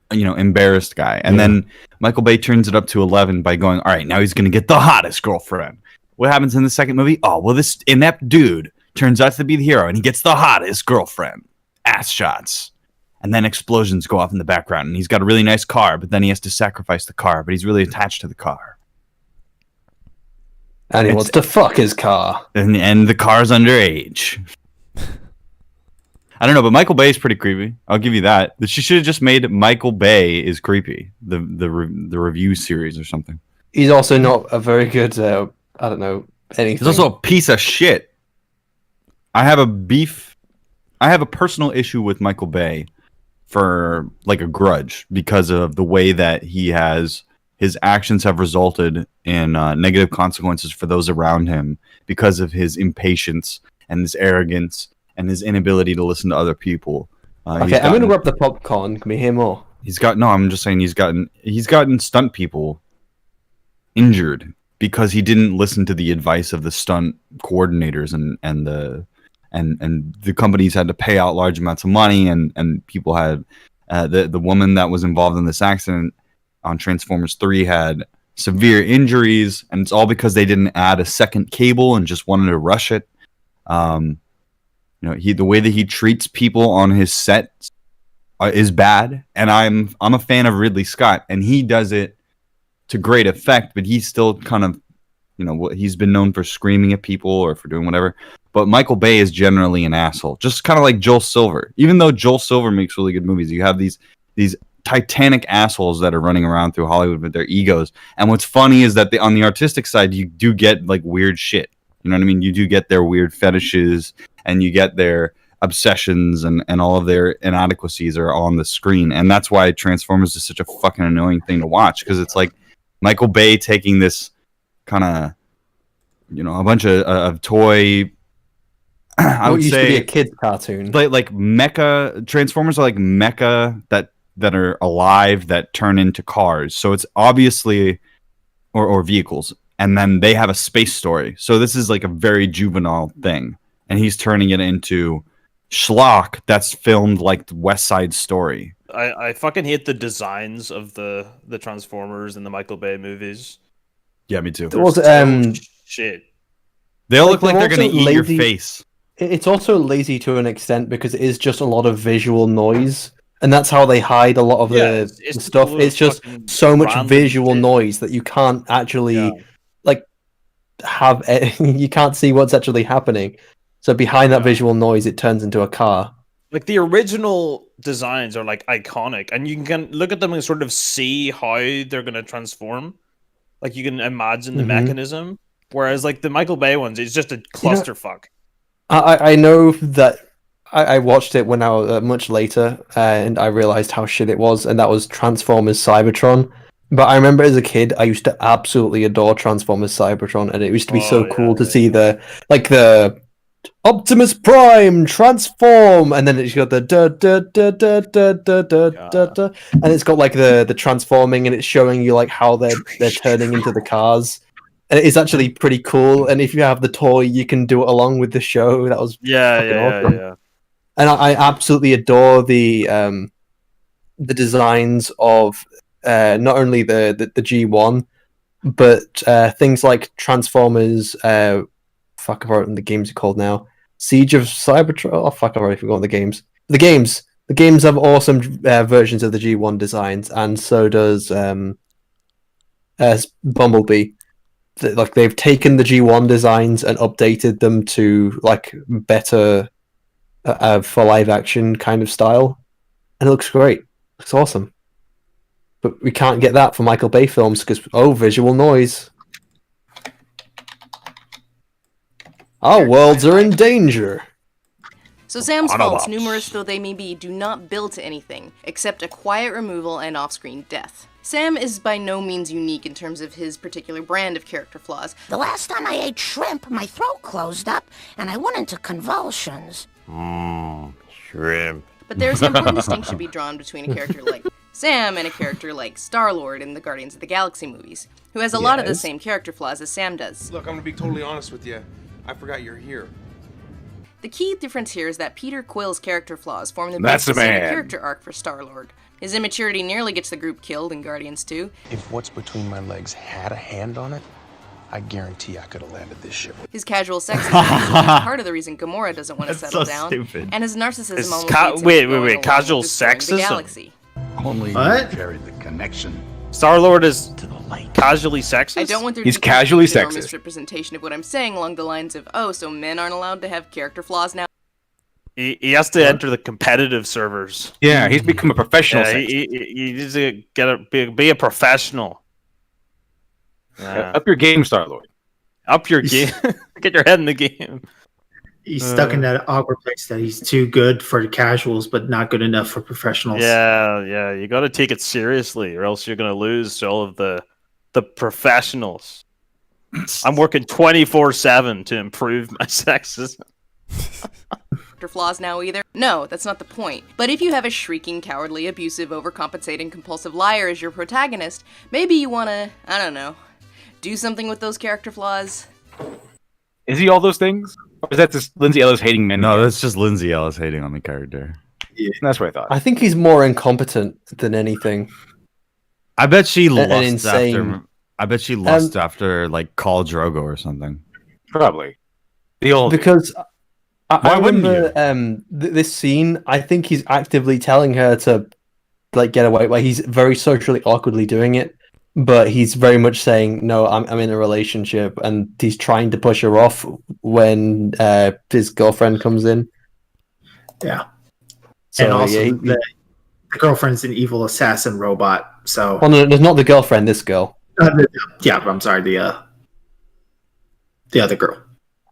embarrassed guy, and then Michael Bay turns it up to 11 by going, all right, now he's gonna get the hottest girlfriend. What happens in the second movie? Oh, well, this inept dude turns out to be the hero, and he gets the hottest girlfriend. Ass shots. And then explosions go off in the background, and he's got a really nice car, but then he has to sacrifice the car, but he's really attached to the car. And he wants to fuck his car. And the car's underage. I don't know, but Michael Bay is pretty creepy. I'll give you that. She should have just made Michael Bay is creepy, the review series or something. He's also not a very good, I don't know, anything. He's also a piece of shit. I have a personal issue with Michael Bay for like a grudge because of the way that his actions have resulted in negative consequences for those around him because of his impatience and his arrogance and his inability to listen to other people. Okay, I'm going to grab the popcorn. Can we hear more? I'm just saying he's gotten stunt people injured because he didn't listen to the advice of the stunt coordinators and the companies had to pay out large amounts of money, and people had the woman that was involved in this accident on Transformers 3 had severe injuries, and it's all because they didn't add a second cable and just wanted to rush it. The way that he treats people on his set is bad, and I'm a fan of Ridley Scott, and he does it to great effect, but he's still kind of, he's been known for screaming at people or for doing whatever. But Michael Bay is generally an asshole, just kind of like Joel Silver. Even though Joel Silver makes really good movies, you have these titanic assholes that are running around through Hollywood with their egos. And what's funny is that on the artistic side, you do get like weird shit. You know what I mean? You do get their weird fetishes, and you get their obsessions, and all of their inadequacies are on the screen. And that's why Transformers is such a fucking annoying thing to watch, because it's like Michael Bay taking this kind of, a bunch of toy. I would say to be a kid's cartoon. Like mecha Transformers are like mecha that are alive that turn into cars. So it's obviously or vehicles, and then they have a space story. So this is like a very juvenile thing, and he's turning it into schlock that's filmed like the West Side Story. I fucking hate the designs of the Transformers in the Michael Bay movies. Yeah, me too. There was shit. They all look like they're gonna eat your face. It's also lazy to an extent because it is just a lot of visual noise, and that's how they hide a lot of the stuff. It's just so much visual noise that you can't actually have. You can't see what's actually happening. So behind that visual noise, it turns into a car. Like the original designs are like iconic, and you can look at them and sort of see how they're gonna transform. Like you can imagine the mechanism. Whereas like the Michael Bay ones, it's just a clusterfuck. I know that I watched it when I was much later, and I realized how shit it was, and that was Transformers Cybertron. But I remember as a kid, I used to absolutely adore Transformers Cybertron, and it used to be so cool to see the Optimus Prime transform, and then it's got the da da da da da da da da da, and it's got like the transforming, and it's showing you like how they're turning into the cars. And it is actually pretty cool, and if you have the toy, you can do it along with the show. That was awesome. And I absolutely adore the designs of not only the G1, but things like Transformers. Fuck, I've forgotten the games are called now. Siege of Cybertron. Oh fuck, I've already forgotten the games. The games have awesome versions of the G1 designs, and so does Bumblebee. Like they've taken the G1 designs and updated them to like better for live action kind of style, and it looks great. It's awesome. But we can't get that for Michael Bay films because visual noise. Our worlds are in danger. So Sam's faults, numerous though they may be, do not build to anything, except a quiet removal and off-screen death. Sam is by no means unique in terms of his particular brand of character flaws. The last time I ate shrimp, my throat closed up, and I went into convulsions. Shrimp. But there's an important distinction to be drawn between a character like Sam and a character like Star-Lord in the Guardians of the Galaxy movies, who has a lot of the same character flaws as Sam does. Look, I'm gonna be totally honest with you. I forgot you're here. The key difference here is that Peter Quill's character flaws form the basis of a character arc for Star-Lord. His immaturity nearly gets the group killed in Guardians 2. If what's between my legs had a hand on it, I guarantee I could have landed this ship. His casual sexism is part of the reason Gamora doesn't want to settle down. Stupid. And his narcissism almost wait, casual sexism? The galaxy. Only What? you carried the connection. Star-Lord is casually sexist? I don't want there He's to be casually a sexist. misrepresentation of what I'm saying along the lines of, oh, so men aren't allowed to have character flaws now? He has to enter the competitive servers. Yeah, he's become a professional. He needs to be a professional. Up your game, Star-Lord. Up your game. Get your head in the game. He's stuck in that awkward place that he's too good for the casuals, but not good enough for professionals. Yeah. You got to take it seriously, or else you're going to lose to all of the professionals. I'm working 24/7 to improve my sexism. Flaws now either? No, that's not the point. But if you have a shrieking, cowardly, abusive, overcompensating, compulsive liar as your protagonist, maybe you wanna, I don't know, do something with those character flaws. Is he all those things? Or is that just Lindsay Ellis hating men? No, that's just Lindsay Ellis hating on the character. Yeah, that's what I thought. I think he's more incompetent than anything. I bet she lusts insane. after. I bet she lusts after like Khal Drogo or something. Probably. The old Because I wouldn't remember this scene. I think he's actively telling her to like get away. Like he's very socially awkwardly doing it, but he's very much saying, "No, I'm in a relationship," and he's trying to push her off when his girlfriend comes in. Yeah. So, and also, yeah, the girlfriend's an evil assassin robot. So, well, no, there's not the girlfriend. This girl. Yeah, but I'm sorry. The other girl.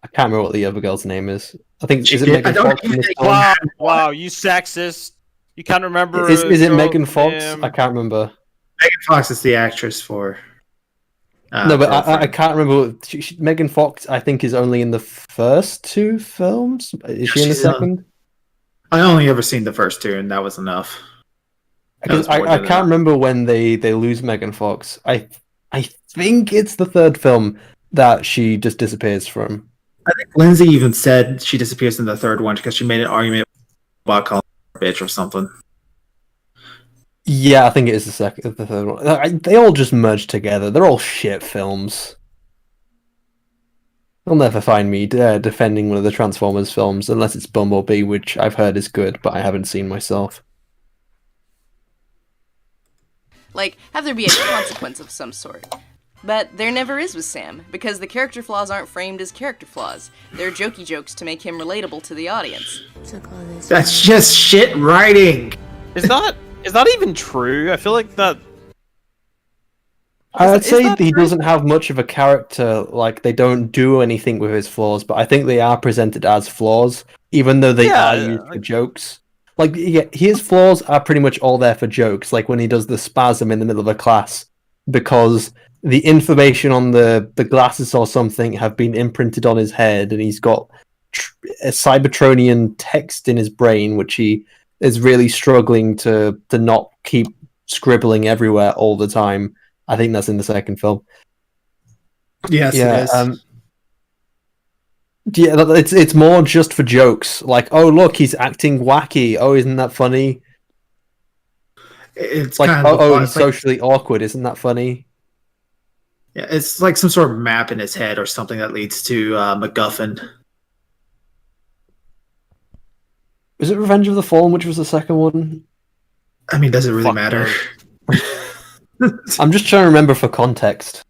I can't remember what the other girl's name is. I think is it Yeah, Megan Fox? In this film? Wow, you sexist. You can't remember. Is it Megan Fox? name? I can't remember. Megan Fox is the actress for. No, but I can't remember. Megan Fox, I think, is only in the first two films. Is she in the She's, second? I only ever seen the first two, and that was enough. That was more I than can't enough. remember when they lose Megan Fox. I think it's the third film that she just disappears from. I think Lindsay even said she disappears in the third one because she made an argument about calling her a bitch or something. Yeah, I think it is the third one. They all just merge together. They're all shit films. You'll never find me defending one of the Transformers films unless it's Bumblebee, which I've heard is good, but I haven't seen myself. Like, have there be a consequence of some sort. But there never is with Sam, because the character flaws aren't framed as character flaws. They're jokey jokes to make him relatable to the audience. That's just shit writing. Is that even true? I feel like that. I'd say he doesn't have much of a character, like they don't do anything with his flaws, but I think they are presented as flaws, even though they are used for jokes. Like, yeah, his flaws are pretty much all there for jokes, like when he does the spasm in the middle of a class, because the information on the glasses or something have been imprinted on his head, and he's got a Cybertronian text in his brain, which he is really struggling to not keep scribbling everywhere all the time. I think that's in the second film. Yes, yeah, it is. Yeah, it's more just for jokes. Like, oh look, he's acting wacky. Oh, isn't that funny? It's like, kind of he's socially awkward. Isn't that funny? Yeah, it's like some sort of map in his head or something that leads to MacGuffin. Was it Revenge of the Fallen, which was the second one? I mean, does it really matter? I'm just trying to remember for context.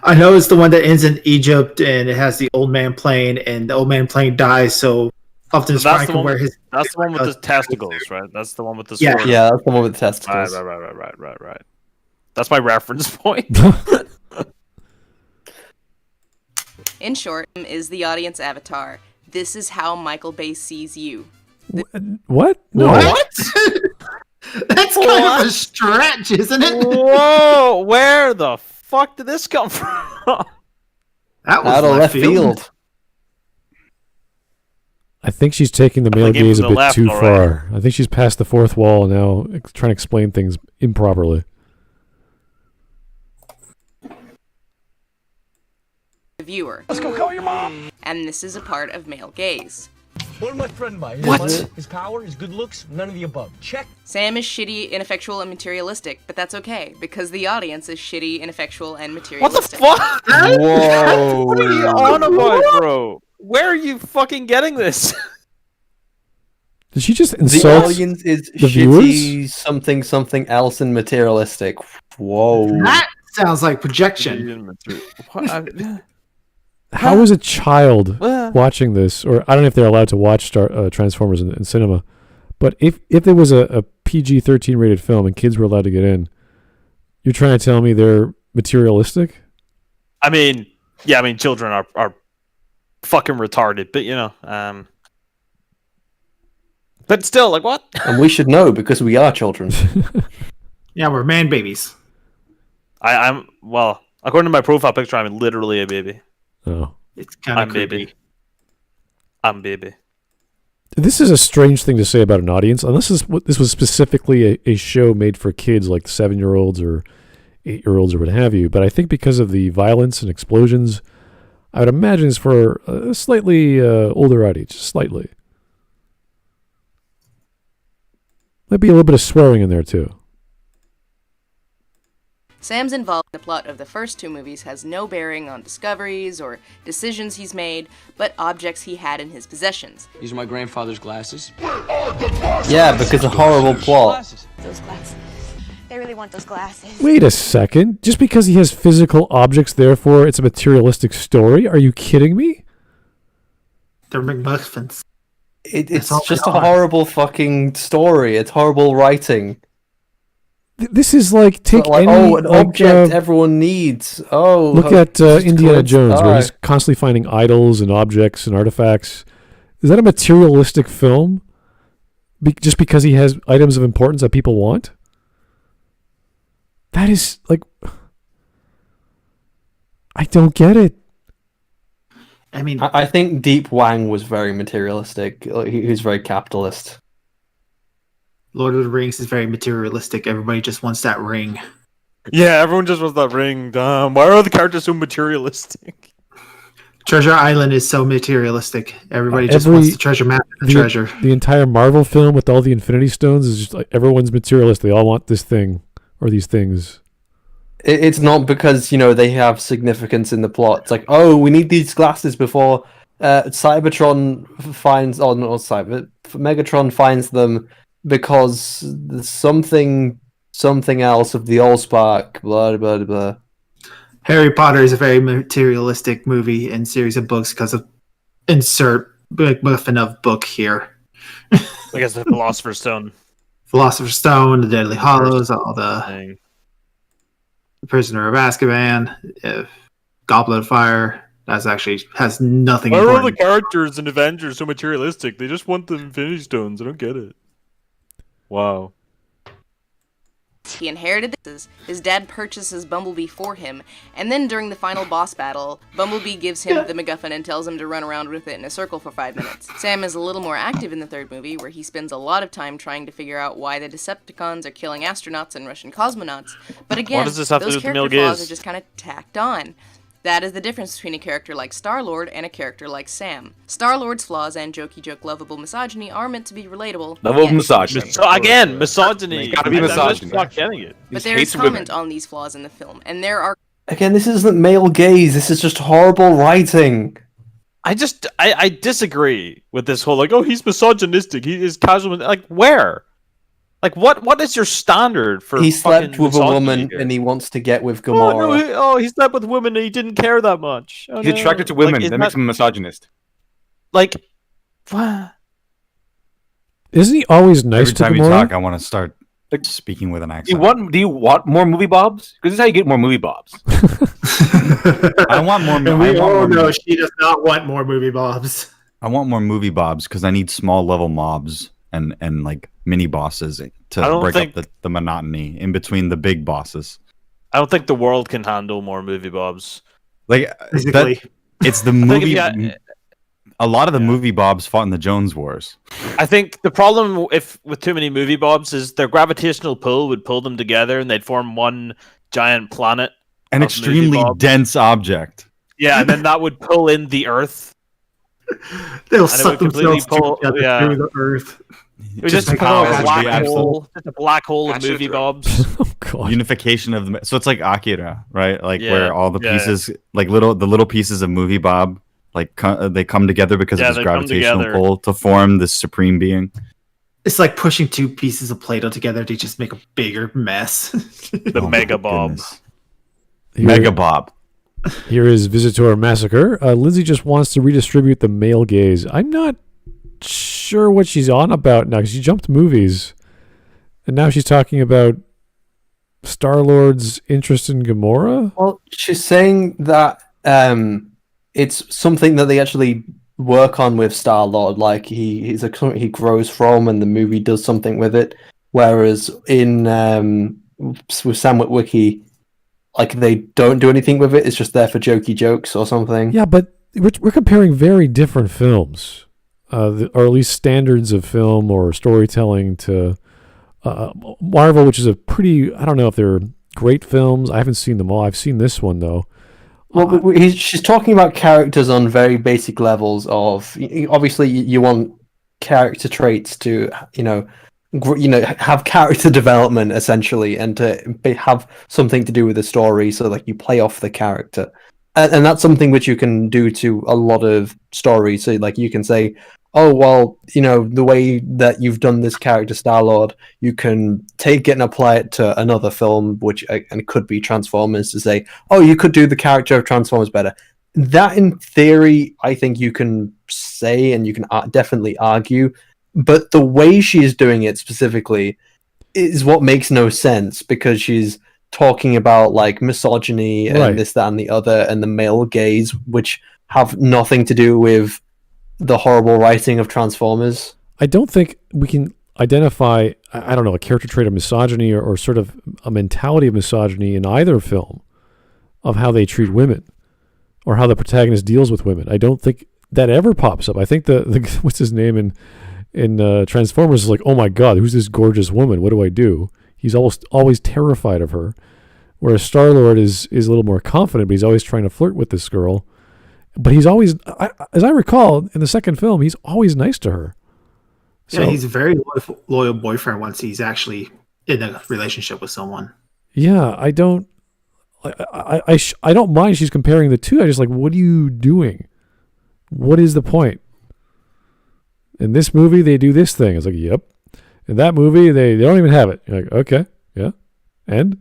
I know it's the one that ends in Egypt, and it has the old man plane, and the old man plane dies. So often That's the one with the testicles, right? That's the one with the Yeah, sword. yeah, that's the one with the testicles. Right. That's my reference point. In short, is the audience avatar. This is how Michael Bay sees you. What? No. What? That's kind of a stretch, isn't it? Whoa! Where the fuck did this come from? That was out of left field. I think she's taking the male thinking gaze a from the bit left too already. far. I think she's past the fourth wall and now trying to explain things improperly. The viewer. Let's go call your mom. And this is a part of male gaze. What did my friend buy? His What? money, his power, his good looks, none of the above. Check. Sam is shitty, ineffectual, and materialistic, but that's okay, because the audience is shitty, ineffectual, and What the materialistic. fuck? Whoa. What are you on about, bro? Where are you fucking getting this? Did she just The insult audience is the shitty, something else, and materialistic. Whoa. That sounds like projection. How is a child watching this? Or I don't know if they're allowed to watch Transformers in cinema, but if there was a PG-13 rated film and kids were allowed to get in, you're trying to tell me they're materialistic? I mean, children are fucking retarded, but you know, but still, like, what? And we should know because we are children. Yeah, we're man babies. I'm well, according to my profile picture, I'm literally a baby. Oh. It's kind of creepy. I'm baby. This is a strange thing to say about an audience, unless this was specifically a show made for kids like 7-year-olds or 8-year-olds or what have you. But I think because of the violence and explosions, I would imagine it's for a slightly older audience, slightly. Might be a little bit of swearing in there too. Sam's involvement in the plot of the first 2 movies has no bearing on discoveries or decisions he's made, but objects he had in his possessions. These are my grandfather's glasses. Yeah, because a horrible plot. Those glasses. They really want those glasses. Wait a second. Just because he has physical objects, therefore it's a materialistic story? Are you kidding me? They're MacGuffins. It's just a horrible fucking story. It's horrible writing. This is like take like, any an object everyone needs. Look at Indiana Jones, where he's constantly finding idols and objects and artifacts. Is that a materialistic film? Just because he has items of importance that people want? That is like, I don't get it. I mean, I think Deep Wang was very materialistic. He was very capitalist. Lord of the Rings is very materialistic. Everybody just wants that ring. Yeah, everyone just wants that ring. Damn. Why are the characters so materialistic? Treasure Island is so materialistic. Everybody just wants the treasure map and the treasure. The entire Marvel film with all the Infinity Stones is just like everyone's materialist. They all want this thing or these things. It's not because, they have significance in the plot. It's like, oh, we need these glasses before Cybertron finds... Oh, not Cyber... Megatron finds them because there's something else of the Allspark, blah, blah, blah. Harry Potter is a very materialistic movie and series of books because of insert MacGuffin of book here. I guess the Philosopher's Stone. Philosopher's Stone, the Deadly Hallows, all the Prisoner of Azkaban, Goblet of Fire. That's actually has nothing. Why are all the characters in Avengers so materialistic? They just want the Infinity Stones. I don't get it. Wow. He inherited this. His dad purchases Bumblebee for him, and then during the final boss battle, Bumblebee gives him the MacGuffin and tells him to run around with it in a circle for 5 minutes. Sam is a little more active in the 3rd movie, where he spends a lot of time trying to figure out why the Decepticons are killing astronauts and Russian cosmonauts, but again, those character flaws are just kind of tacked on. That is the difference between a character like Star-Lord and a character like Sam. Star-Lord's flaws and jokey joke lovable misogyny are meant to be relatable. Lovable misogyny. Again, misogyny. Gotta be misogyny. I'm not getting it. But there is comment on these flaws in the film, and there are... Again, this isn't male gaze. This is just horrible writing. I disagree with this whole, he's misogynistic. He is casual. Where? What is your standard for? He slept with a woman and he wants to get with Gamora. He slept with women and he didn't care that much. He's attracted to women. That makes him a misogynist. What? Isn't he always nice Every to time Gamora? you talk, I want to start speaking with an accent. Do you want more movie bobs? Because this is how you get more movie bobs. I want more. And we all know she does not want more movie bobs. I want more movie bobs because I need small level mobs and mini bosses to break up the monotony in between the big bosses. I don't think the world can handle more movie bobs. It's the movie. A lot of the movie bobs fought in the Jones Wars. I think the problem with too many movie bobs is their gravitational pull would pull them together and they'd form one giant planet. An extremely dense object. Yeah, and then that would pull in the Earth. They'll suck themselves through the Earth. It was just a black hole of movie bobs. Unification of the... So it's like Akira, right? Where all the pieces, the little pieces of movie bob, they come together because of this gravitational pull to form this supreme being. It's like pushing 2 pieces of Play-Doh together to just make a bigger mess. The Mega Bob. Mega Bob. Here is Visitor Massacre. Lindsay just wants to redistribute the male gaze. I'm not sure what she's on about now, because she jumped movies. And now she's talking about Star-Lord's interest in Gamora? Well, she's saying that it's something that they actually work on with Star-Lord. He's he grows from, and the movie does something with it. Whereas in with Sam Witwicky, they don't do anything with it. It's just there for jokey jokes or something. Yeah, but we're comparing very different films, or at least standards of film or storytelling to Marvel, which is a pretty... I don't know if they're great films. I haven't seen them all. I've seen this one though. Well, she's talking about characters on very basic levels of. Obviously, you want character traits to, have character development essentially, and to have something to do with the story. So, like, you play off the character, and that's something which you can do to a lot of stories. So, like, you can say, oh, well, the way that you've done this character, Star-Lord, you can take it and apply it to another film, which and it could be Transformers, to say, oh, you could do the character of Transformers better. That, in theory, I think you can say, and you can definitely argue, but the way she's doing it specifically is what makes no sense, because she's talking about, like, misogyny and this, that, and the other, and the male gaze, which have nothing to do with the horrible writing of Transformers. I don't think we can identify, I don't know, a character trait of misogyny or sort of a mentality of misogyny in either film of how they treat women or how the protagonist deals with women. I don't think that ever pops up. I think the what's his name in Transformers is like, oh my God, who's this gorgeous woman? What do I do? He's always terrified of her. Whereas Star-Lord is a little more confident, but he's always trying to flirt with this girl. But he's always, as I recall, in the second film, he's always nice to her. So, yeah, he's a very loyal boyfriend once he's actually in a relationship with someone. Yeah, I don't mind she's comparing the two. I just like, what are you doing? What is the point? In this movie, they do this thing. It's like, yep. In that movie, they don't even have it. You're like, okay, yeah, and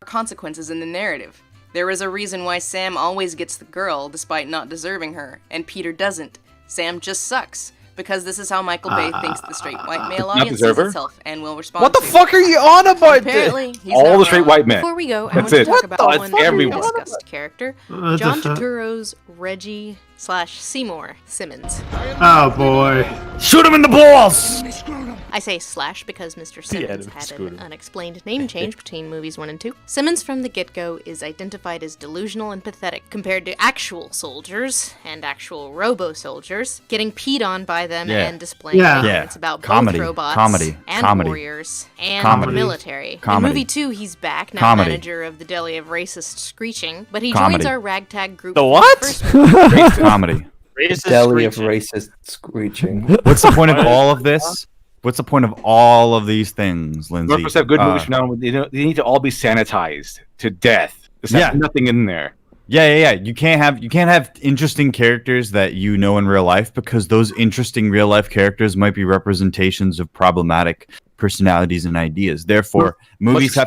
consequences in the narrative. There is a reason why Sam always gets the girl despite not deserving her, and Peter doesn't. Sam just sucks, because this is how Michael Bay thinks the straight white male audience sees itself and will respond What the to. fuck are you on about? Apparently, he's all not the straight wrong. white men. Before we go, I That's want to it. talk about That's one everyone. discussed character, John Turturro's Reggie/Seymour Simmons. Oh boy. Shoot him in the balls! I say slash because Mr. Simmons had screwed an him. unexplained name change between movies 1 and 2. Simmons from the get-go is identified as delusional and pathetic compared to actual soldiers and actual robo-soldiers, getting peed on by them and displaying ignorance about both robots and warriors and the military. In movie 2, he's back, now manager of the Deli of Racist Screeching, but he joins our ragtag group. The what? Comedy. Deli of Racist Screeching. What's the point of all of this? What's the point of all of these things, Lindsay? We're supposed to have good movies from now on. They need to all be sanitized to death. There's nothing in there. Yeah. You can't have interesting characters that you know in real life, because those interesting real life characters might be representations of problematic personalities and ideas. Therefore, movies have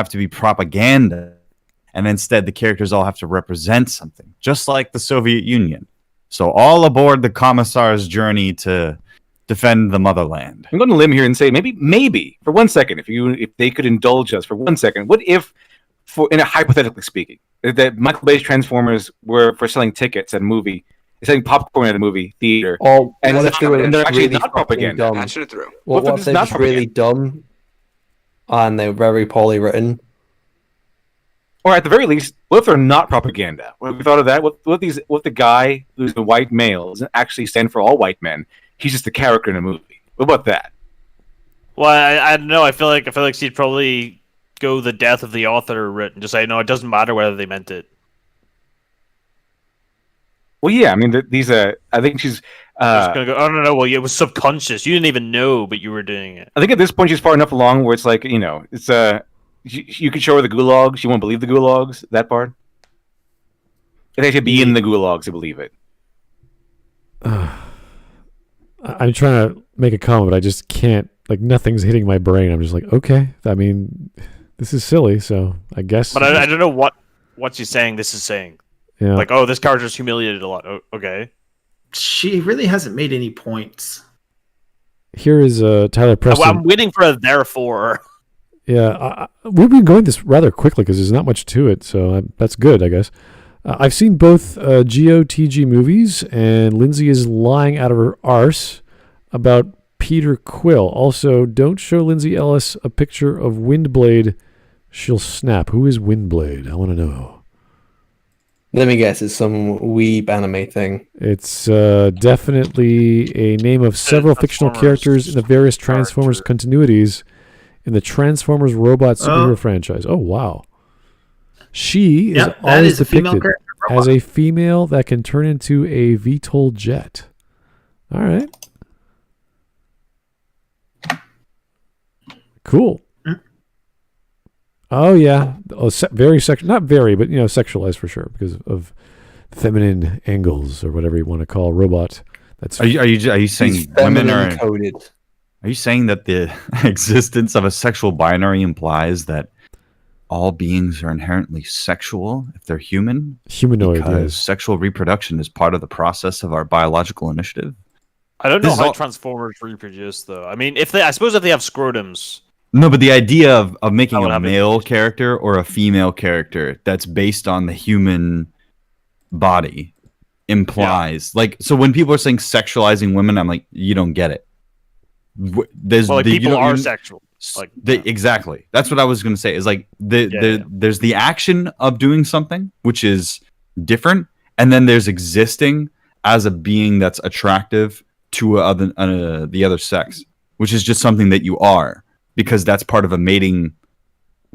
to be propaganda, and instead the characters all have to represent something, just like the Soviet Union. So all aboard the Commissar's journey to defend the motherland. I'm going to limb here and say maybe for 1 second, if they could indulge us for 1 second, what if, hypothetically speaking, that Michael Bay's Transformers were for selling tickets at a movie, selling popcorn at a movie theater, and they're actually really not propaganda. dumb? Patching it through. What if they're just really dumb and they're very poorly written? Or at the very least, what if they're not propaganda? What if we thought of that? What if the guy who's the white male doesn't actually stand for all white men? He's just a character in a movie. What about that? Well, I don't know. I feel like she'd probably go the death of the author route and just say, no, it doesn't matter whether they meant it. Well, yeah. I mean, I think she's. Just gonna go, oh no! Well, it was subconscious. You didn't even know, but you were doing it. I think at this point she's far enough along where it's like, it's you could show her the gulags. She won't believe the gulags. That part. They should be in the gulags to believe it. I'm trying to make a comment, but I just can't. Like, nothing's hitting my brain. I'm just like, okay. I mean, this is silly, so I guess. But I don't know what she's saying. This is saying. Yeah. Like, oh, this character's humiliated a lot. Okay. She really hasn't made any points. Here is Tyler Preston. I'm waiting for a therefore. Yeah, we've been going this rather quickly because there's not much to it, so that's good, I guess. I've seen both GOTG movies, and Lindsay is lying out of her arse about Peter Quill. Also, don't show Lindsay Ellis a picture of Windblade. She'll snap. Who is Windblade? I want to know. Let me guess, it's some weeb anime thing. It's definitely a name of several fictional characters in the various Transformers continuities in the Transformers robot superhero franchise. Oh, wow. She is always depicted as a female that can turn into a VTOL jet. All right. Cool. Oh, yeah. Very sexual. Not very, but, sexualized for sure because of feminine angles or whatever you want to call a robot. That's Are you saying women are coded? Are you saying that the existence of a sexual binary implies that all beings are inherently sexual if they're human? Humanoid, because sexual reproduction is part of the process of our biological initiative. I don't know how Transformers reproduce, though. I mean, I suppose if they have scrotums. No, but the idea of making a male character or a female character that's based on the human body implies so when people are saying sexualizing women, I'm like, you don't get it. People are sexual. Exactly. That's what I was going to say. Is like there's the action of doing something, which is different, and then there's existing as a being that's attractive to the other sex, which is just something that you are because that's part of a mating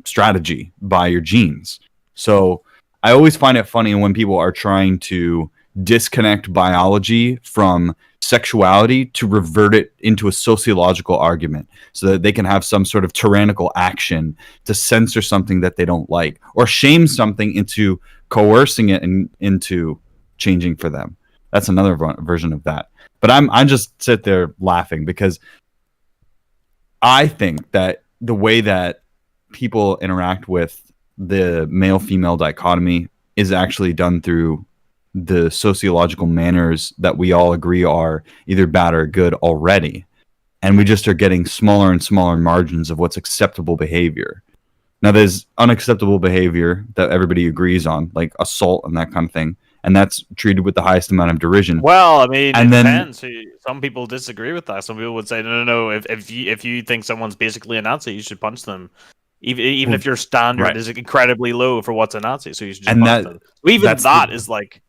strategy by your genes. So I always find it funny when people are trying to disconnect biology from sexuality to revert it into a sociological argument so that they can have some sort of tyrannical action to censor something that they don't like or shame something into coercing it into changing for them. That's another version of that. But I'm just sit there laughing because I think that the way that people interact with the male-female dichotomy is actually done through the sociological manners that we all agree are either bad or good already. And we just are getting smaller and smaller margins of what's acceptable behavior. Now, there's unacceptable behavior that everybody agrees on, like assault and that kind of thing. And that's treated with the highest amount of derision. Well, I mean, it depends. Some people disagree with that. Some people would say, no. If you think someone's basically a Nazi, you should punch them. Even if your standard is incredibly low for what's a Nazi, so you should just punch them. Even that is like...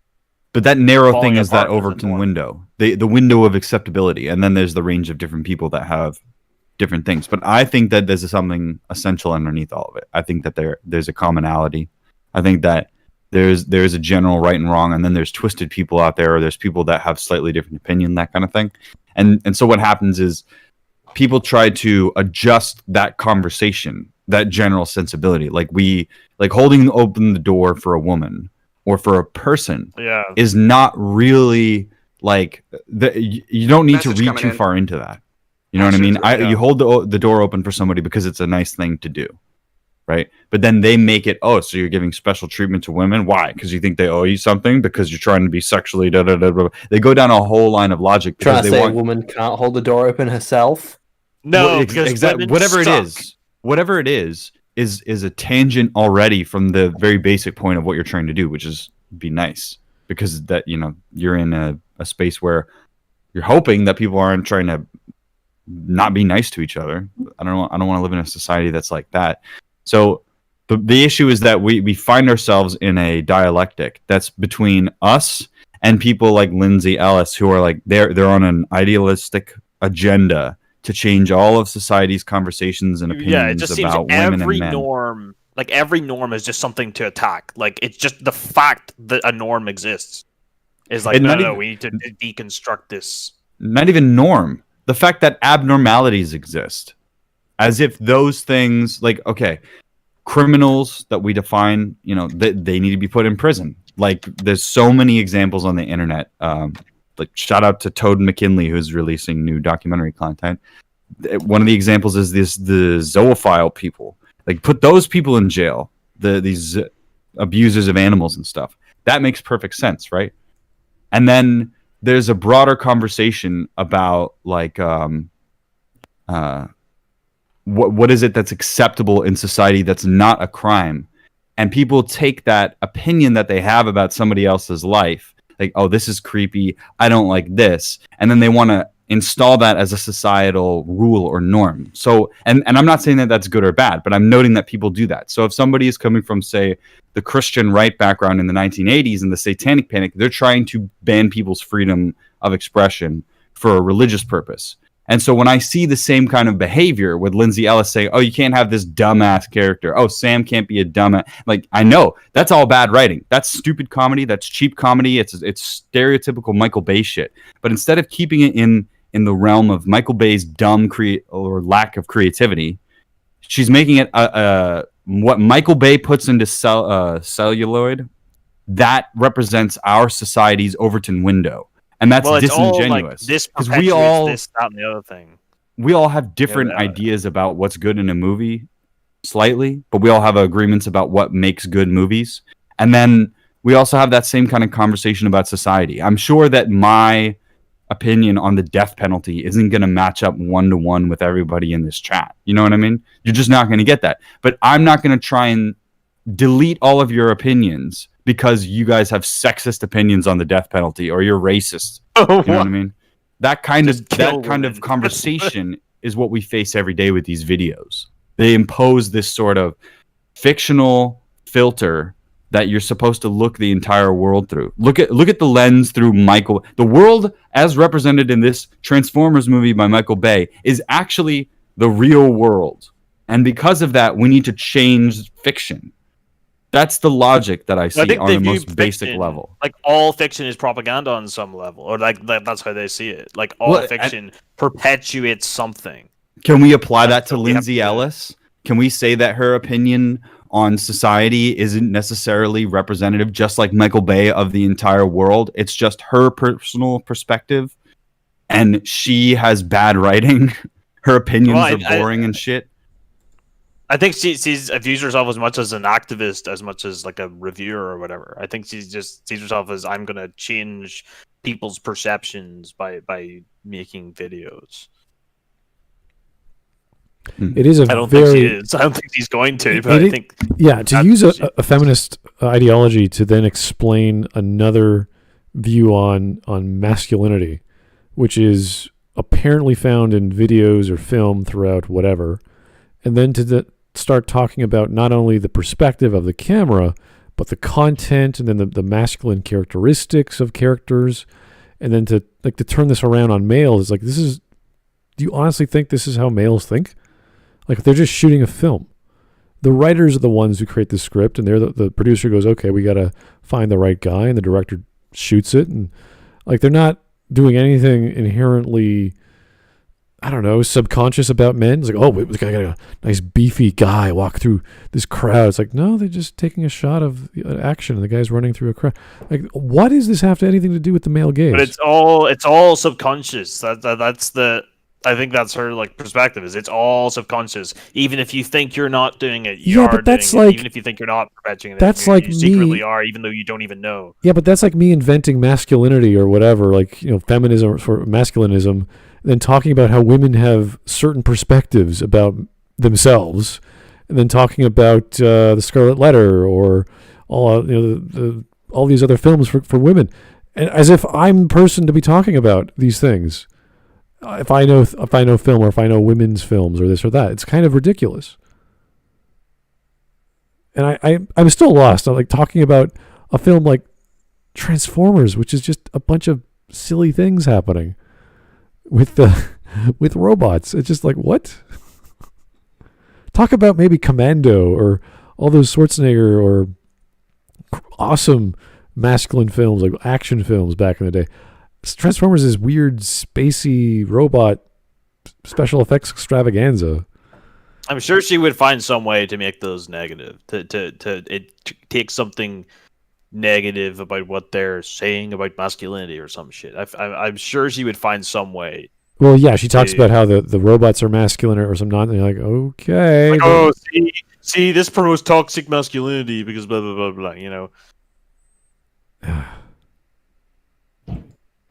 But that narrow thing is that Overton window, the window of acceptability. And then there's the range of different people that have different things. But I think that there's something essential underneath all of it. I think that there's a commonality. I think that there's a general right and wrong, and then there's twisted people out there, or there's people that have slightly different opinion, that kind of thing. And so what happens is people try to adjust that conversation, that general sensibility. Like holding open the door for a woman or for a person is not really you don't need to read too far into that. You know what I mean? You hold the door open for somebody because it's a nice thing to do. Right, but then they make it. Oh, so you're giving special treatment to women? Why? Because you think they owe you something? Because you're trying to be sexually? They go down a whole line of logic. Trying to say a woman can't hold the door open herself? No, exactly. Whatever it is a tangent already from the very basic point of what you're trying to do, which is be nice. Because that you're in a space where you're hoping that people aren't trying to not be nice to each other. I don't want to live in a society that's like that. So the issue is that we find ourselves in a dialectic that's between us and people like Lindsay Ellis, who are like they're on an idealistic agenda to change all of society's conversations and opinions it just about seems women every and men. norm, every norm is just something to attack. Like it's just the fact that a norm exists is like no, we need to deconstruct this. Not even norm. The fact that abnormalities exist. As if those things, criminals that we define, they need to be put in prison. Like, there's so many examples on the internet. Shout out to Toad McKinley, who's releasing new documentary content. One of the examples is the zoophile people. Like, put those people in jail. These abusers of animals and stuff. That makes perfect sense, right? And then there's a broader conversation about what is it that's acceptable in society that's not a crime, and people take that opinion that they have about somebody else's life, like, oh, this is creepy, I don't like this, and then they want to install that as a societal rule or norm. So, and I'm not saying that that's good or bad, but I'm noting that people do that. So if somebody is coming from, say, the Christian right background in the 1980s and the Satanic Panic, they're trying to ban people's freedom of expression for a religious purpose. And so when I see the same kind of behavior with Lindsay Ellis saying, oh, you can't have this dumbass character. Oh, Sam can't be a dumbass. Like, I know that's all bad writing. That's stupid comedy. That's cheap comedy. It's stereotypical Michael Bay shit. But instead of keeping it in the realm of Michael Bay's dumb or lack of creativity, she's making it what Michael Bay puts into celluloid, that represents our society's Overton window. And that's disingenuous. Because we all this, that, and the other thing. We all have different ideas about what's good in a movie, slightly, but we all have agreements about what makes good movies. And then we also have that same kind of conversation about society. I'm sure that my opinion on the death penalty isn't going to match up 1-to-1 with everybody in this chat. You know what I mean? You're just not going to get that. But I'm not going to try and delete all of your opinions because you guys have sexist opinions on the death penalty or you're racist. You know what I mean? That kind of conversation is what we face every day with these videos. They impose this sort of fictional filter that you're supposed to look the entire world through. Look at the lens through Michael. The world as represented in this Transformers movie by Michael Bay is actually the real world. And because of that, we need to change fiction. That's the logic that I see on the most basic level. Like all fiction is propaganda on some level, or like that's how they see it. Like all fiction perpetuates something. Can we apply that to Lindsay Ellis? Can we say that her opinion on society isn't necessarily representative, just like Michael Bay, of the entire world? It's just her personal perspective, and she has bad writing. Her opinions are boring and shit. I think she views herself as much as an activist as much as like a reviewer or whatever. I think she just sees herself as, I'm going to change people's perceptions by making videos. It is I don't think she's going to, but I think... Yeah, to use a feminist ideology to then explain another view on masculinity, which is apparently found in videos or film throughout whatever, and then to start talking about not only the perspective of the camera, but the content, and then the masculine characteristics of characters, and then to turn this around on males. Like, do you honestly think this is how males think? Like, if they're just shooting a film, the writers are the ones who create the script, and they're the producer goes, okay, we got to find the right guy, and the director shoots it, and like, they're not doing anything inherently, I don't know, subconscious about men. It's like, oh, we got a nice beefy guy walk through this crowd. It's like, no, they're just taking a shot of action, and the guy's running through a crowd. Like, what does this have to anything to do with the male gaze? But it's all subconscious. I think that's her like perspective. Is it's all subconscious. Even if you think you're not doing it, you are doing it. Even if you think you're not perpetuating it, that's you secretly are, even though you don't even know. Yeah, but that's like me inventing masculinity or whatever, like, you know, feminism for masculinism. Then talking about how women have certain perspectives about themselves, and then talking about the Scarlet Letter or all all these other films for women, and as if I'm the person to be talking about these things. If I know film, or if I know women's films or this or that, it's kind of ridiculous. And I'm still lost. I'm like talking about a film like Transformers, which is just a bunch of silly things happening with robots. It's just like, what? Talk about maybe Commando or all those Schwarzenegger or awesome masculine films, like action films back in the day. Transformers is weird, spacey robot special effects extravaganza. I'm sure she would find some way to make those negative, to take something negative about what they're saying about masculinity or some shit. I'm sure she would find some way. Well, yeah, she talks about how the robots are masculine or some non. You're like, okay. Like, oh, see, this promotes toxic masculinity because blah blah blah blah. You know.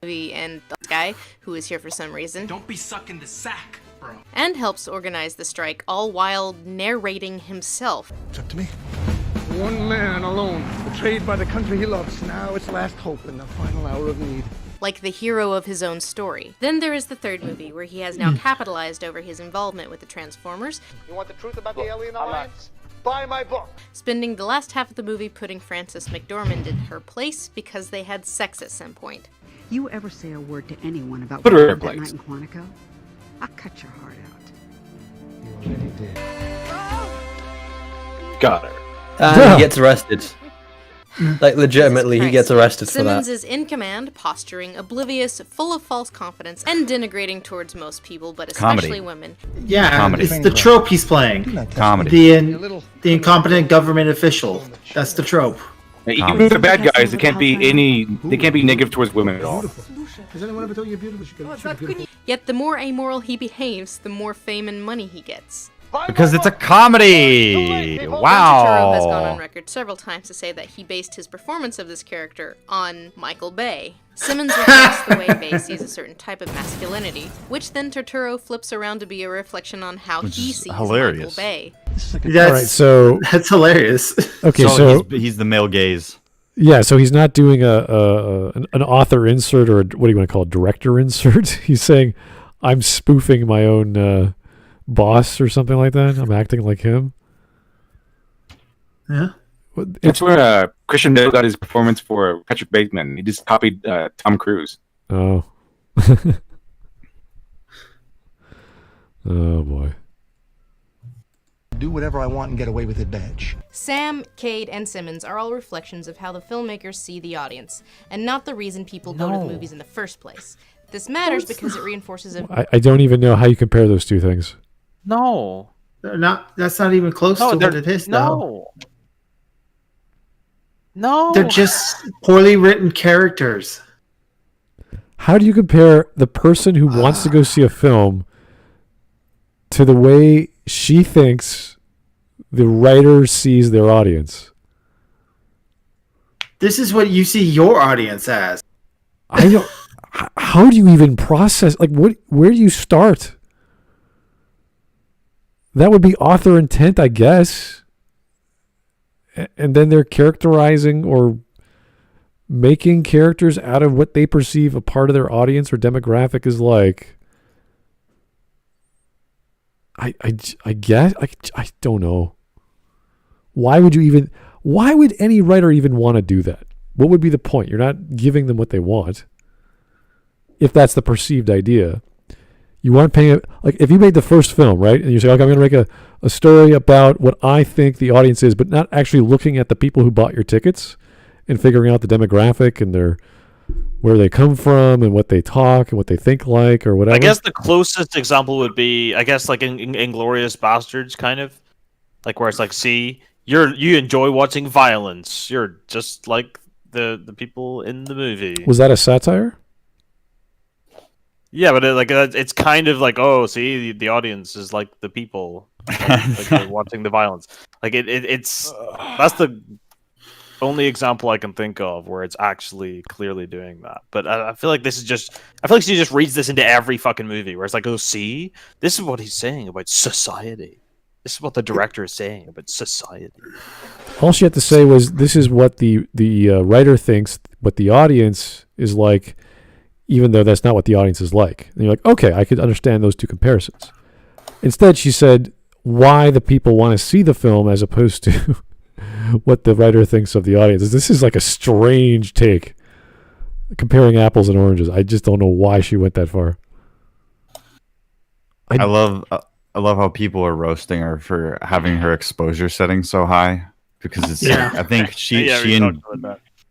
And the guy who is here for some reason. Don't be sucking the sack, bro. And helps organize the strike, all while narrating himself. It's up to me. One man alone, betrayed by the country he loves. Now its last hope in the final hour of need. Like the hero of his own story. Then there is the third movie, where he has now capitalized over his involvement with the Transformers. You want the truth about the Alien Alliance? Buy my book. Spending the last half of the movie putting Frances McDormand in her place because they had sex at some point. You ever say a word to anyone about Put what her in happened that place. night in Quantico? I'll cut your heart out. You already did. Got her. And he gets arrested. Like, legitimately, he gets arrested for Simmons that. is in command, posturing, oblivious, full of false confidence, and denigrating towards most people, but especially Comedy. women. Yeah, Comedy. it's the trope he's playing. Comedy. The incompetent government official. That's the trope. Even if they're bad guys, they can't be negative towards women at all. Has anyone ever told you you're beautiful? She's beautiful. Yet the more amoral he behaves, the more fame and money he gets. Because it's a comedy. Turturro has gone on Wow. record several times to say that he based his performance of this character on Michael Bay. Simmons reflects the way Bay sees a certain type of masculinity, which then Turturro flips around to be a reflection on how he sees hilarious. Michael Bay. That's hilarious. Okay, so he's the male gaze. Yeah, so he's not doing an author insert or what do you want to call it, director insert. He's saying, I'm spoofing my own boss or something like that. I'm acting like him. Yeah. That's where Christian Bale got his performance for Patrick Bateman. He just copied Tom Cruise. Oh. Oh, boy. Do whatever I want and get away with it badge. Sam, Cade, and Simmons are all reflections of how the filmmakers see the audience, and not the reason people go to the movies in the first place. This matters because it reinforces a... I don't even know how you compare those two things. No. That's not even close to what it is, though. No. They're just poorly written characters. How do you compare the person who wants to go see a film to the way she thinks the writer sees their audience? This is what you see your audience as. I don't. How do you even process? Like, what? Where do you start? That would be author intent, I guess. And then they're characterizing or making characters out of what they perceive a part of their audience or demographic is like. I guess I don't know. Why would any writer even want to do that? What would be the point? You're not giving them what they want. If that's the perceived idea, you aren't paying it. Like if you made the first film, right? And you say, okay, I'm going to make a story about what I think the audience is, but not actually looking at the people who bought your tickets and figuring out the demographic and where they come from and what they talk and what they think like or whatever. I guess the closest example would be, I guess, like in Inglourious Bastards, kind of, like where it's like, see, you enjoy watching violence. You're just like the people in the movie. Was that a satire? Yeah, but it's kind of like, oh, see, the audience is like the people, like they're watching the violence. Like it's that's the only example I can think of where it's actually clearly doing that. But I feel like she just reads this into every fucking movie where it's like, oh, see, this is what he's saying about society. This is what the director is saying about society. All she had to say was, this is what the writer thinks, what the audience is like, even though that's not what the audience is like. And you're like, okay, I could understand those two comparisons. Instead, she said why the people want to see the film as opposed to what the writer thinks of the audience. This is like a strange take, comparing apples and oranges. I just don't know why she went that far. I love how people are roasting her for having her exposure setting so high, because it's I think she and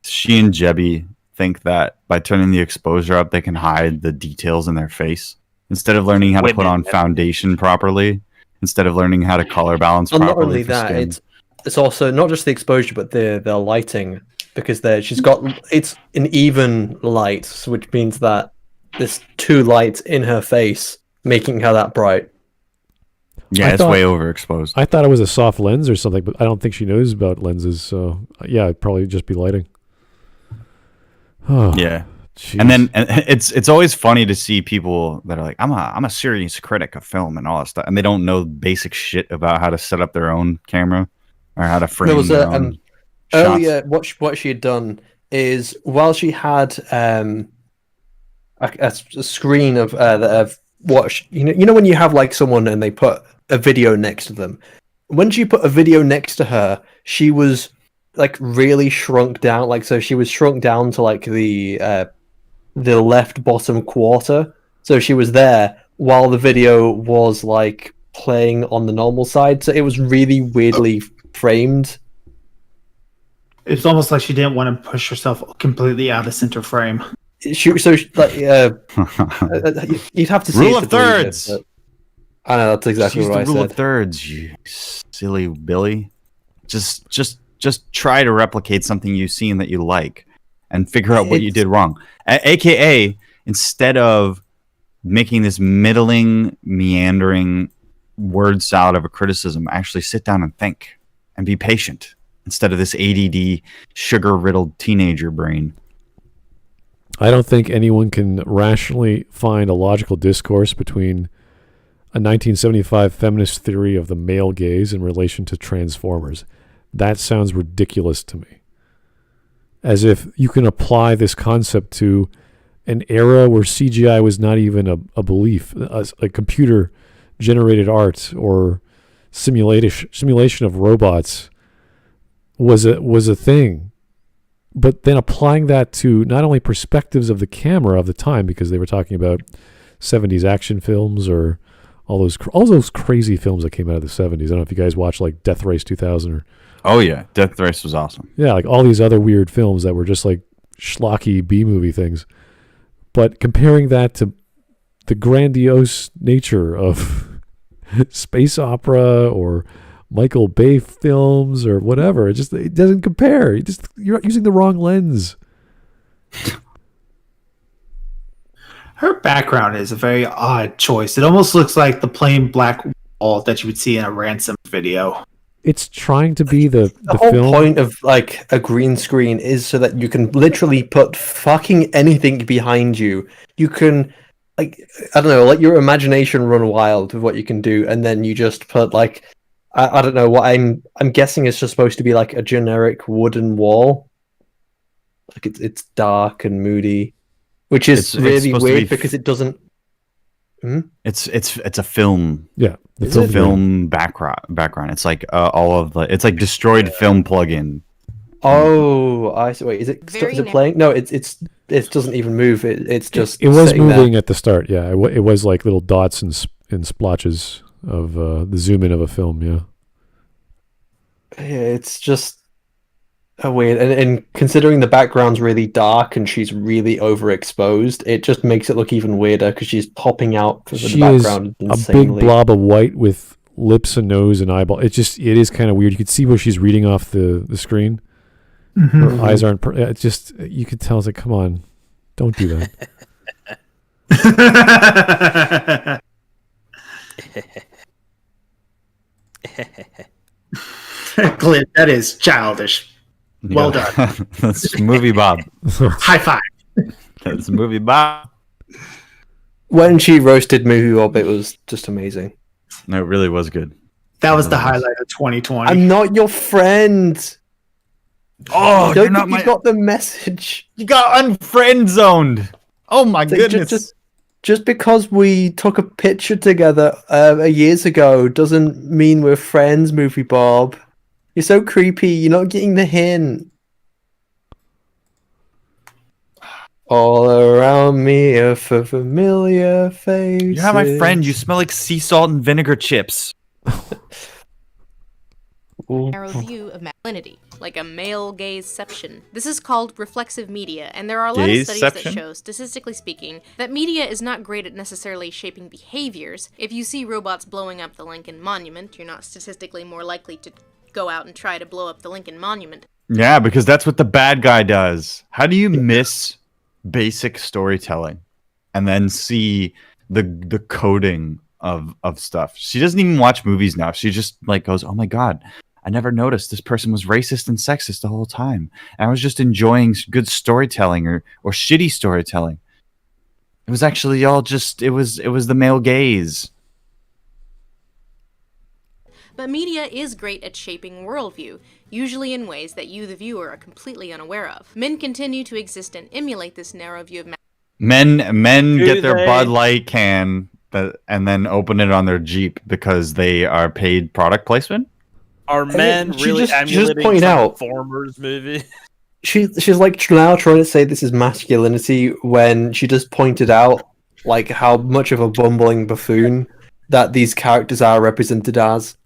Jebby think that by turning the exposure up they can hide the details in their face instead of learning how to put on foundation properly, instead of learning how to color balance properly. Not only that, it's also not just the exposure but the lighting, because it's an even light, which means that there's two lights in her face making her that bright. Yeah, it's way overexposed. I thought it was a soft lens or something, but I don't think she knows about lenses. So yeah, it'd probably just be lighting. Oh, yeah, geez. And then it's always funny to see people that are like, I'm a serious critic of film and all that stuff, and they don't know basic shit about how to set up their own camera. or how to frame There was their a own earlier what she had done is while she had a screen of what you know when you have like someone and they put a video next to them. When she put a video next to her, she was like really shrunk down. Like so, she was shrunk down to like the left bottom quarter. So she was there while the video was like playing on the normal side. So it was really weirdly framed. It's almost like she didn't want to push herself completely out of center frame. You'd have to see rule it of to believe thirds. it, I know that's exactly She's what I the rule said. of thirds, you silly Billy. Just try to replicate something you've seen that you like, and figure out what you did wrong. AKA, instead of making this middling, meandering word salad of a criticism, actually sit down and think and be patient instead of this ADD, sugar-riddled teenager brain. I don't think anyone can rationally find a logical discourse between a 1975 feminist theory of the male gaze in relation to Transformers. That sounds ridiculous to me. As if you can apply this concept to an era where CGI was not even a belief, a computer-generated art or simulation of robots was a thing. But then applying that to not only perspectives of the camera of the time, because they were talking about 70s action films or all those crazy films that came out of the 70s. I don't know if you guys watched like Death Race 2000 or... Oh yeah, Death Race was awesome. Yeah, like all these other weird films that were just like schlocky B-movie things. But comparing that to the grandiose nature of space opera or Michael Bay films or whatever, it doesn't compare. You're using the wrong lens. Her background is a very odd choice. It almost looks like the plain black wall that you would see in a Ransom video. It's trying to be the whole film. point of like a green screen is so that you can literally put fucking anything behind you. You can, like, I don't know, let your imagination run wild with what you can do, and then you just put like, I don't know what I'm guessing it's just supposed to be like a generic wooden wall. Like it's dark and moody, which is really weird because it doesn't. It's a film. Yeah, it's a film background. It's like all of the. It's like destroyed film plugin. Oh, I see. Wait, is it playing? No, it doesn't even move. It's just. It was moving at the start. Yeah, it was like little dots and splotches of the zoom in of a film. Yeah. Yeah, it's just weird, and considering the background's really dark and she's really overexposed, it just makes it look even weirder because she's popping out from the background insanely. A big blob of white with lips and nose and eyeball. It is kind of weird. You could see where she's reading off the screen. Mm-hmm. Her eyes aren't. It's just you could tell. It's like, come on, don't do that. Glib, that is childish. Well done. That's movie Bob. High five. That's movie Bob. When she roasted Movie Bob, it was just amazing. No, it really was good. That was the highlight of 2020. I'm not your friend. Oh, you're not you got the message. You got unfriend zoned. Oh my goodness. Just because we took a picture together years ago doesn't mean we're friends, Movie Bob. You're so creepy. You're not getting the hint. All around me are familiar faces. You're not my friend. You smell like sea salt and vinegar chips. Narrow view of masculinity, like a male gazeception. This is called reflexive media, and there are a lot of studies that show, statistically speaking, that media is not great at necessarily shaping behaviors. If you see robots blowing up the Lincoln Monument, you're not statistically more likely to go out and try to blow up the Lincoln Monument. Yeah, because that's what the bad guy does. How do you miss basic storytelling and then see the coding of stuff? She doesn't even watch movies now. She just like goes, "Oh my god, I never noticed this person was racist and sexist the whole time. And I was just enjoying good storytelling or shitty storytelling. It was actually all just it was the male gaze." But media is great at shaping worldview, usually in ways that you, the viewer, are completely unaware of. Men continue to exist and emulate this narrow view of Men get their Bud Light can and then open it on their Jeep because they are paid product placement. Are men really emulating Transformers movie? She's like now trying to say this is masculinity when she just pointed out like how much of a bumbling buffoon that these characters are represented as.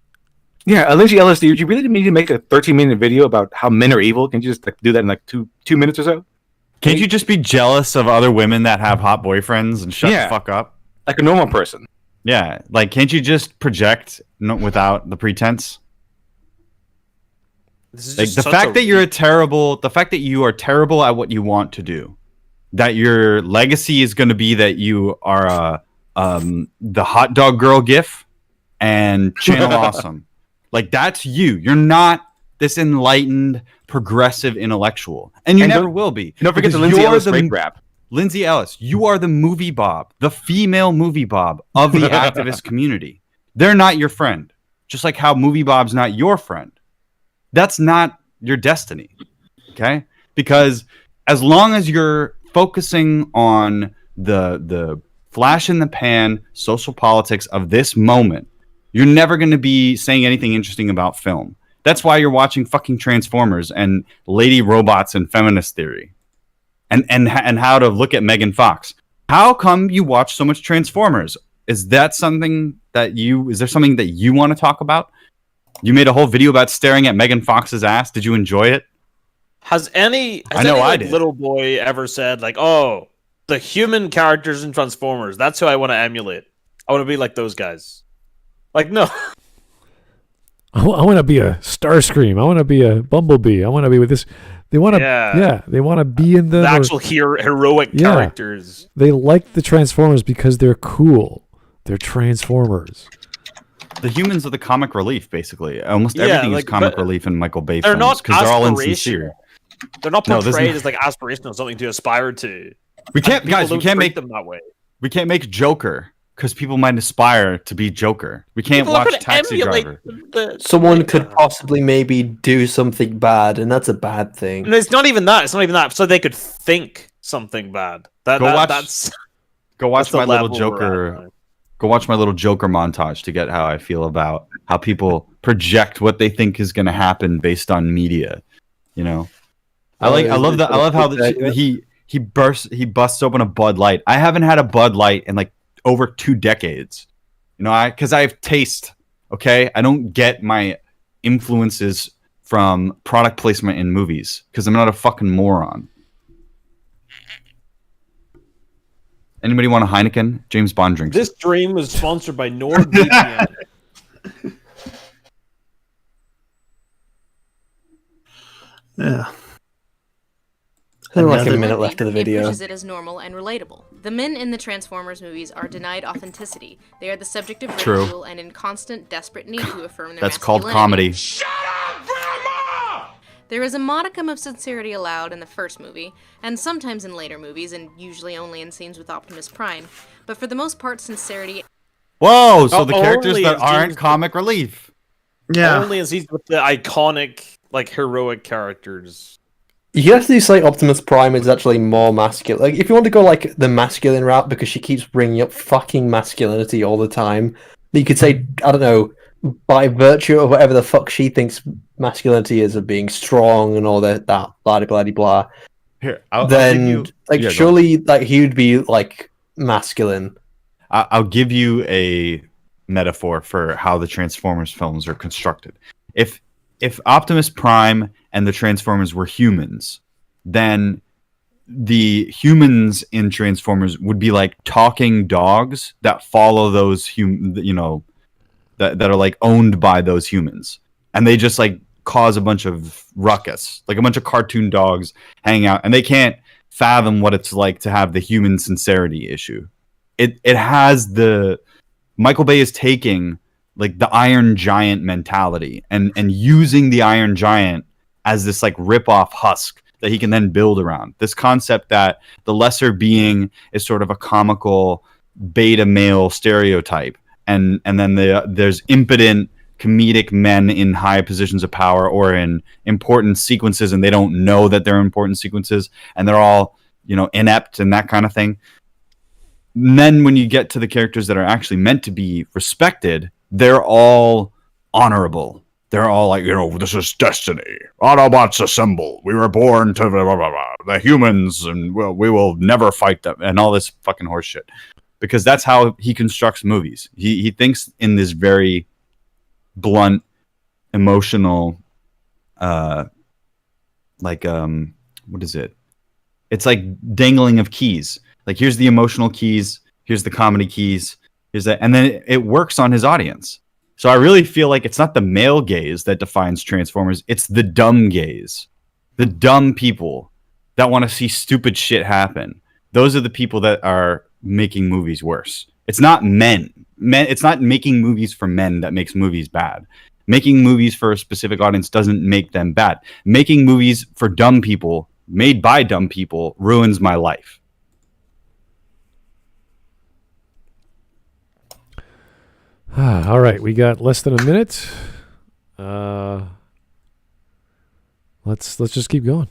Yeah, Lindsay Ellis, do you really need to make a 13-minute video about how men are evil? Can you just do that in like two minutes or so? Can't you just be jealous of other women that have hot boyfriends and shut the fuck up? Like a normal person. Yeah, like can't you just project without the pretense? Like the fact that you are terrible at what you want to do, that your legacy is going to be that you are the hot dog girl gif and channel awesome. Like that's you. You're not this enlightened, progressive intellectual, and you never will be. Don't forget the Lindsay Ellis rape rap. Lindsay Ellis, you are the movie Bob, the female movie Bob of the activist community. They're not your friend, just like how movie Bob's not your friend. That's not your destiny, okay? Because as long as you're focusing on the flash in the pan social politics of this moment, you're never going to be saying anything interesting about film. That's why you're watching fucking Transformers and Lady Robots and Feminist Theory, and how to look at Megan Fox. How come you watch so much Transformers? Is there something that you want to talk about? You made a whole video about staring at Megan Fox's ass. Did you enjoy it? Has any little boy ever said like, "Oh, the human characters in Transformers, that's who I want to emulate. I want to be like those guys." Like, no. I want to be a Starscream. I want to be a Bumblebee. I want to be with this. They want to, they want to be in the actual heroic characters. They like the Transformers because they're cool. They're Transformers. The humans are the comic relief, basically. Almost everything is comic relief in Michael Bay films because they're all insincere. They're not portrayed as like aspirational, something to aspire to. We can't make them that way. We can't make Joker because people might aspire to be Joker. We can't watch Taxi Driver. Someone could possibly maybe do something bad, and that's a bad thing. No, it's not even that. It's not even that. So they could think something bad. Go watch my little Joker. Go watch my little Joker montage to get how I feel about how people project what they think is going to happen based on media. You know, I love how he busts open a Bud Light. I haven't had a Bud Light in like over 2 decades. You know, because I have taste. Okay, I don't get my influences from product placement in movies because I'm not a fucking moron. Anybody want a Heineken? James Bond drinks. This stream was sponsored by NordVPN. Yeah. There's like a minute left of the video. It as normal and relatable. The men in the Transformers movies are denied authenticity. They are the subject of ridicule and in constant, desperate need to affirm their That's called comedy. Shut up, Grandma! There is a modicum of sincerity allowed in the first movie, and sometimes in later movies, and usually only in scenes with Optimus Prime. But for the most part, sincerity... Whoa, so the characters that aren't comic relief. Yeah. Only in scenes with the iconic, like, heroic characters. You have to say Optimus Prime is actually more masculine. Like, if you want to go like the masculine route, because she keeps bringing up fucking masculinity all the time, you could say, I don't know, by virtue of whatever the fuck she thinks masculinity is, of being strong and all that blah blah blah. Here, surely like he would be like masculine. I'll give you a metaphor for how the Transformers films are constructed. If Optimus Prime and the Transformers were humans, then the humans in Transformers would be like talking dogs that follow those that are like owned by those humans, and they just like cause a bunch of ruckus, like a bunch of cartoon dogs hanging out, and they can't fathom what it's like to have the human sincerity issue. It has the Michael Bay is taking like the Iron Giant mentality and using the Iron Giant as this like rip-off husk that he can then build around. This concept that the lesser being is sort of a comical beta male stereotype, and then there's impotent comedic men in high positions of power or in important sequences, and they don't know that they're important sequences, and they're all, you know, inept and that kind of thing. And then when you get to the characters that are actually meant to be respected, they're all honorable. They're all like, you know, this is destiny. Autobots assemble. We were born to blah, blah, blah, blah. The humans, and we will never fight them, and all this fucking horse shit. Because that's how he constructs movies. He thinks in this very blunt, emotional, what is it? It's like dangling of keys. Like, here's the emotional keys, here's the comedy keys, here's that, and then it works on his audience. So I really feel like it's not the male gaze that defines Transformers, it's the dumb gaze. The dumb people that want to see stupid shit happen. Those are the people that are making movies worse. It's not men. It's not making movies for men that makes movies bad. Making movies for a specific audience doesn't make them bad. Making movies for dumb people, made by dumb people, ruins my life. All right, we got less than a minute. Let's just keep going.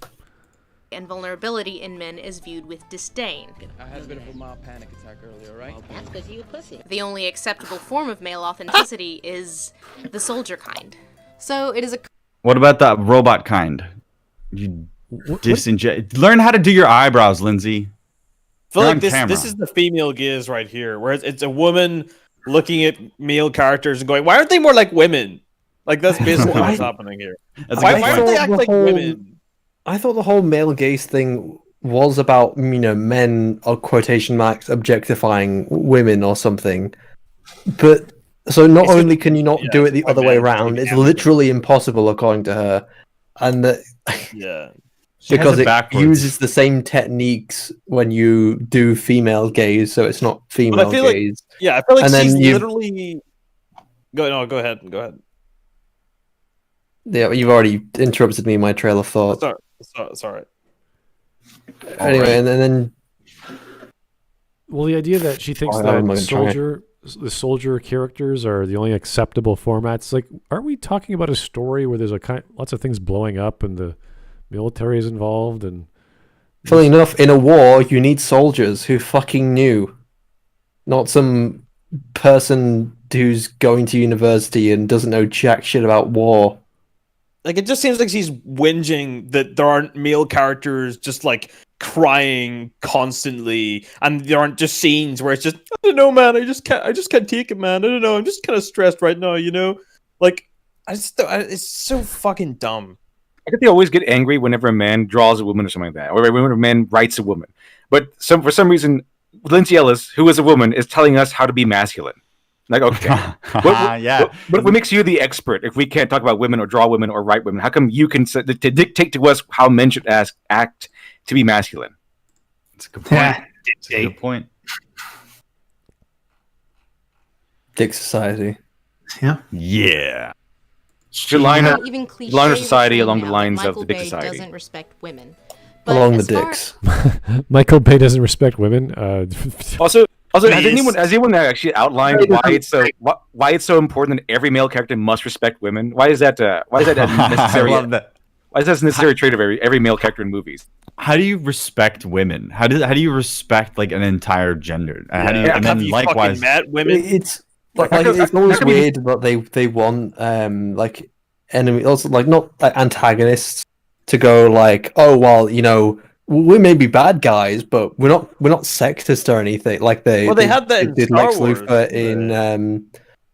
And vulnerability in men is viewed with disdain. I had a bit of a mild panic attack earlier, right? That's because you a pussy. The only acceptable form of male authenticity is the soldier kind. So it is a... What about the robot kind? You learn how to do your eyebrows, Lindsay. I feel You're like on this is the female gaze right here, where it's a woman looking at male characters and going, why aren't they more like women? Like, that's basically what's happening here. Why aren't they act like women? I thought the whole male gaze thing was about, you know, men, or quotation marks, objectifying women or something. But so not only can you not do it the other way around, it's literally impossible according to her, and that because it uses the same techniques when you do female gaze, so it's not female gaze. I feel like and she's then literally. Go ahead. Yeah, you've already interrupted me in my trail of thought. Sorry. Anyway, and then. Well, the idea that she thinks that the soldier characters are the only acceptable formats, like, aren't we talking about a story where there's lots of things blowing up and the military is involved? And funny enough, in a war, you need soldiers who fucking knew, not some person who's going to university and doesn't know jack shit about war. Like, it just seems like she's whinging that there aren't male characters just like crying constantly, and there aren't just scenes where it's just, I don't know, man, I just can't take it, man. I don't know, I'm just kind of stressed right now, you know? Like, it's so fucking dumb. I think they always get angry whenever a man draws a woman or something like that, or whenever a man writes a woman. But for some reason, Lindsay Ellis, who is a woman, is telling us how to be masculine. Like, okay, what makes you the expert if we can't talk about women or draw women or write women? How come you can dictate to us how men should act to be masculine? That's a good point. That's a good point. Dick society. Yeah. Should line up cliché society along the now, lines Michael of the Dick Bay Society. doesn't respect women. But Along the as far- dicks. Michael Bay doesn't respect women. Also, has anyone actually outlined why it's so important that every male character must respect women? Why is that necessary? I love that. Why is that a necessary trait of every male character in movies? How do you respect women? How do you respect like an entire gender? How do you, and then likewise, met women? It's it's always weird that they want like enemy, also like not like antagonists to go like, oh well, you know, we may be bad guys, but we're not sexist or anything. Like they had that in did Star Lex Wars, Luthor in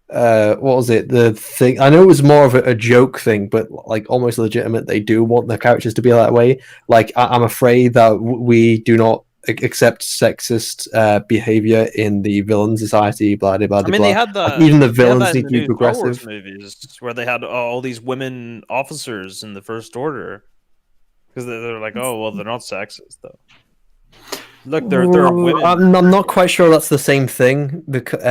what was it, the thing? I know it was more of a joke thing, but like almost legitimate. They do want their characters to be that way. Like I'm afraid that we do not accept sexist behavior in the villain society. Blah blah blah. I mean, they had that. Like, even the villains need to be Star Wars progressive. movies where they had all these women officers in the First Order because they're like, oh well, they're not sexist though. Look, they're women. I'm not quite sure that's the same thing. Because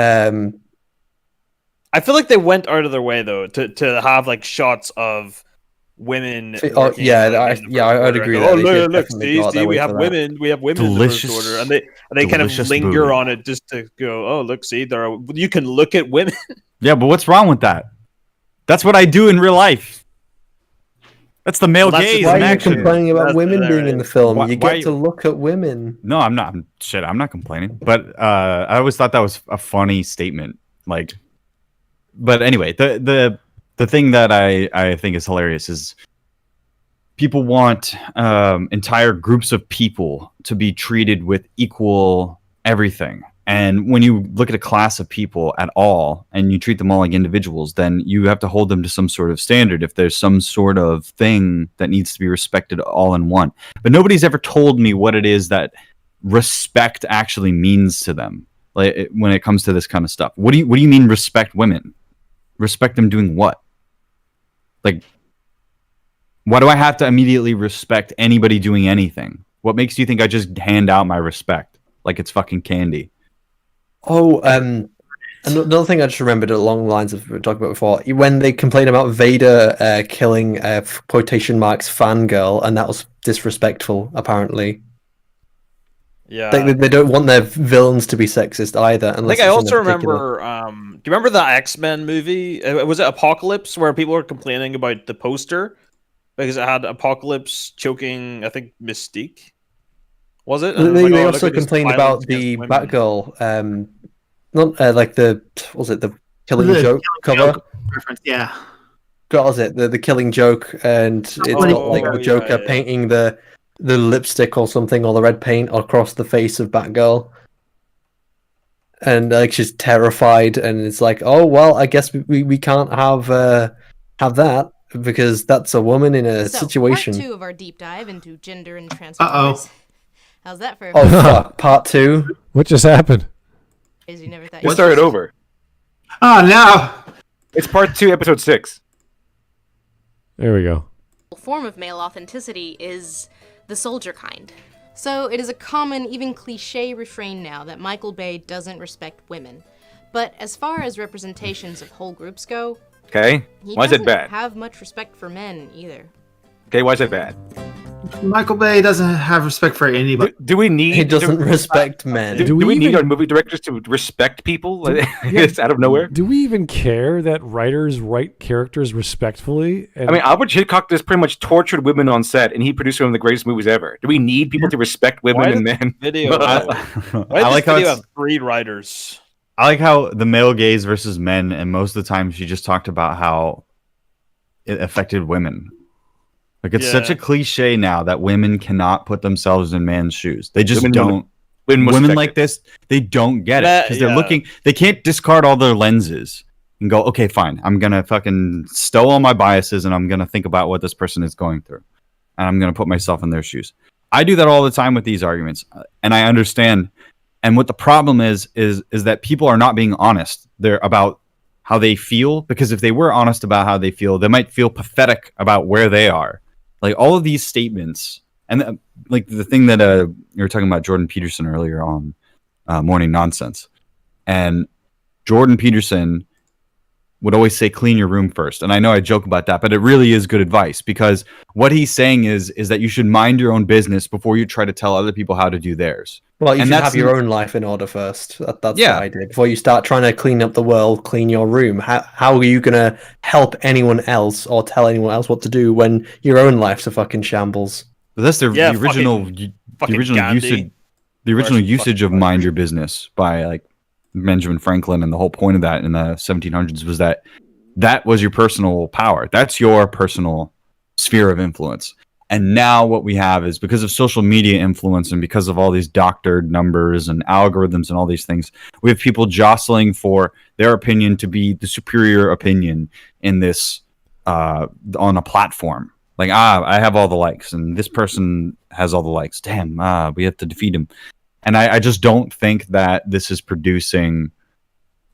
I feel like they went out of their way though to have like shots of women. Oh yeah, I'd agree. Oh look, see, we have women. We have women delicious, in the First Order, and they kind of linger on it just to go. Oh look, see, you can look at women. Yeah, but what's wrong with that? That's what I do in real life. That's the male gaze. Why in are you action. complaining about women being in the film? You why- get to look at women. No, I'm not. I'm not complaining. But I always thought that was a funny statement. Like, but anyway, the thing that I think is hilarious is people want entire groups of people to be treated with equal everything. And when you look at a class of people at all and you treat them all like individuals, then you have to hold them to some sort of standard if there's some sort of thing that needs to be respected all in one. But nobody's ever told me what it is that respect actually means to them. Like when it comes to this kind of stuff. What do you mean respect women? Respect them doing what? Like, why do I have to immediately respect anybody doing anything? What makes you think I just hand out my respect like it's fucking candy? Oh, another thing I just remembered along the lines of what we talked about before, when they complain about Vader killing quotation marks fangirl, and that was disrespectful, apparently. Yeah. They don't want their villains to be sexist either. I think I also remember. Do you remember the X-Men movie? Was it Apocalypse, where people were complaining about the poster because it had Apocalypse choking, I think, Mystique? Was it? And They also complained about the Batgirl, not like the Killing Joke cover. Reference, yeah. What was it? The Killing Joke, and it's got like the Joker painting the lipstick or something, or the red paint across the face of Batgirl, and like she's terrified, and it's like, oh well, I guess we can't have that because that's a woman in a situation. Part 2 of our deep dive into gender and transformers. How's that for? Oh fuck! Part 2. What just happened? You never thought It started over. Oh no! It's part 2, episode 6. There we go. Form of male authenticity is the soldier kind. So it is a common, even cliche refrain now that Michael Bay doesn't respect women. But as far as representations of whole groups go, Okay, he why is it doesn't bad? have much respect for men either. Okay, why is it bad? Michael Bay doesn't have respect for anybody. Do we need? He doesn't respect men. Do we need our movie directors to respect people? It's out of nowhere. Do we even care that writers write characters respectfully? I mean, Albert Hitchcock just pretty much tortured women on set, and he produced one of the greatest movies ever. Do we need people to respect women and men? Video. I like how video it's, have 3 writers. I like how the male gaze versus men, and most of the time she just talked about how it affected women. Like it's such a cliche now that women cannot put themselves in man's shoes. They just don't. Women like this, they don't get it because they're looking. They can't discard all their lenses and go, okay, fine. I'm gonna fucking stow all my biases and I'm gonna think about what this person is going through, and I'm gonna put myself in their shoes. I do that all the time with these arguments, and I understand. And what the problem is that people are not being honest. They're about how they feel, because if they were honest about how they feel, they might feel pathetic about where they are. Like all of these statements, and like the thing that you were talking about Jordan Peterson earlier on Morning Nonsense, and Jordan Peterson would always say clean your room first. And I know I joke about that, but it really is good advice, because what he's saying is that you should mind your own business before you try to tell other people how to do theirs. Well, you should have your own life in order first. That's the idea. Before you start trying to clean up the world, clean your room. How are you going to help anyone else or tell anyone else what to do when your own life's a fucking shambles? But that's the original usage of mind your business by like Benjamin Franklin, and the whole point of that in the 1700s was that was your personal power. That's your personal sphere of influence. And now what we have is, because of social media influence and because of all these doctored numbers and algorithms and all these things, we have people jostling for their opinion to be the superior opinion in this on a platform. Like, I have all the likes and this person has all the likes. Damn, we have to defeat him. And I just don't think that this is producing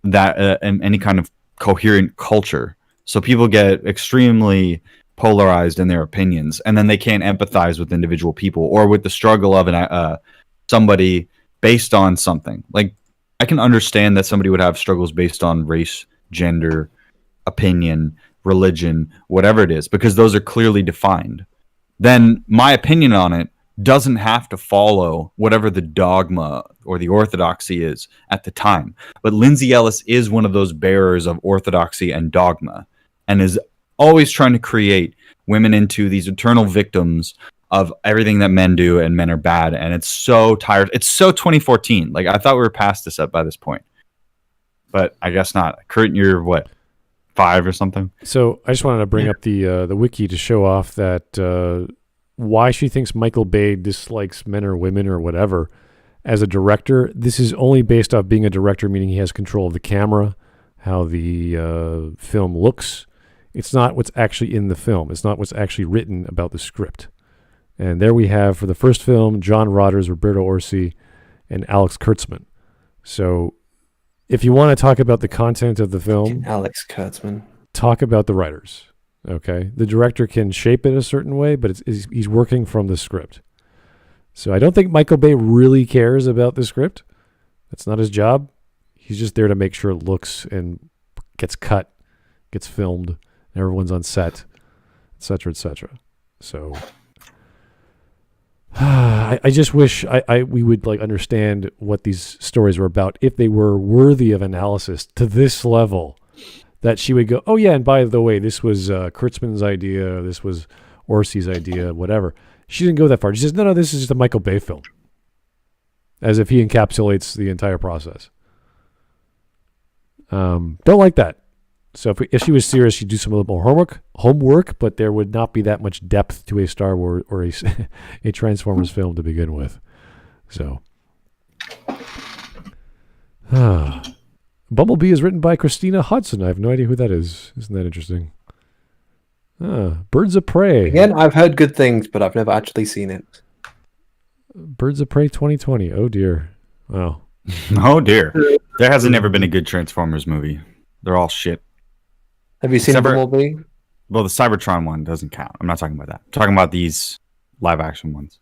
that any kind of coherent culture. So people get extremely polarized in their opinions, and then they can't empathize with individual people or with the struggle of somebody based on something. Like, I can understand that somebody would have struggles based on race, gender, opinion, religion, whatever it is, because those are clearly defined. Then my opinion on it doesn't have to follow whatever the dogma or the orthodoxy is at the time. But Lindsay Ellis is one of those bearers of orthodoxy and dogma. and is always trying to create women into these eternal victims of everything that men do, and men are bad. And it's so tired. It's so 2014. Like, I thought we were past this by this point, but I guess not. Kurt, you're what, 5 or something? So I just wanted to bring up the wiki to show off that why she thinks Michael Bay dislikes men or women or whatever as a director. This is only based off being a director, meaning he has control of the camera, how the film looks. It's not what's actually in the film. It's not what's actually written about the script. And there we have, for the first film, John Rodgers, Roberto Orsi, and Alex Kurtzman. So if you want to talk about the content of the film, Alex Kurtzman, talk about the writers. Okay, the director can shape it a certain way, but he's working from the script. So I don't think Michael Bay really cares about the script. That's not his job. He's just there to make sure it looks and gets cut, gets filmed, and everyone's on set, etc., etc. So I just wish we would like understand what these stories were about if they were worthy of analysis to this level. That she would go, oh yeah, and by the way, this was Kurtzman's idea, this was Orsi's idea, whatever. She didn't go that far. She says, no, this is just a Michael Bay film. As if he encapsulates the entire process. Don't like that. So if she was serious, she'd do some little more homework, but there would not be that much depth to a Star Wars or a Transformers film to begin with. So, Bumblebee is written by Christina Hodson. I have no idea who that is. Isn't that interesting? Birds of Prey. Again, I've heard good things, but I've never actually seen it. Birds of Prey 2020. Oh dear. Wow. Oh dear. There hasn't never been a good Transformers movie. They're all shit. Have you seen Bumblebee? Well, the Cybertron one doesn't count. I'm not talking about that. I'm talking about these live action ones.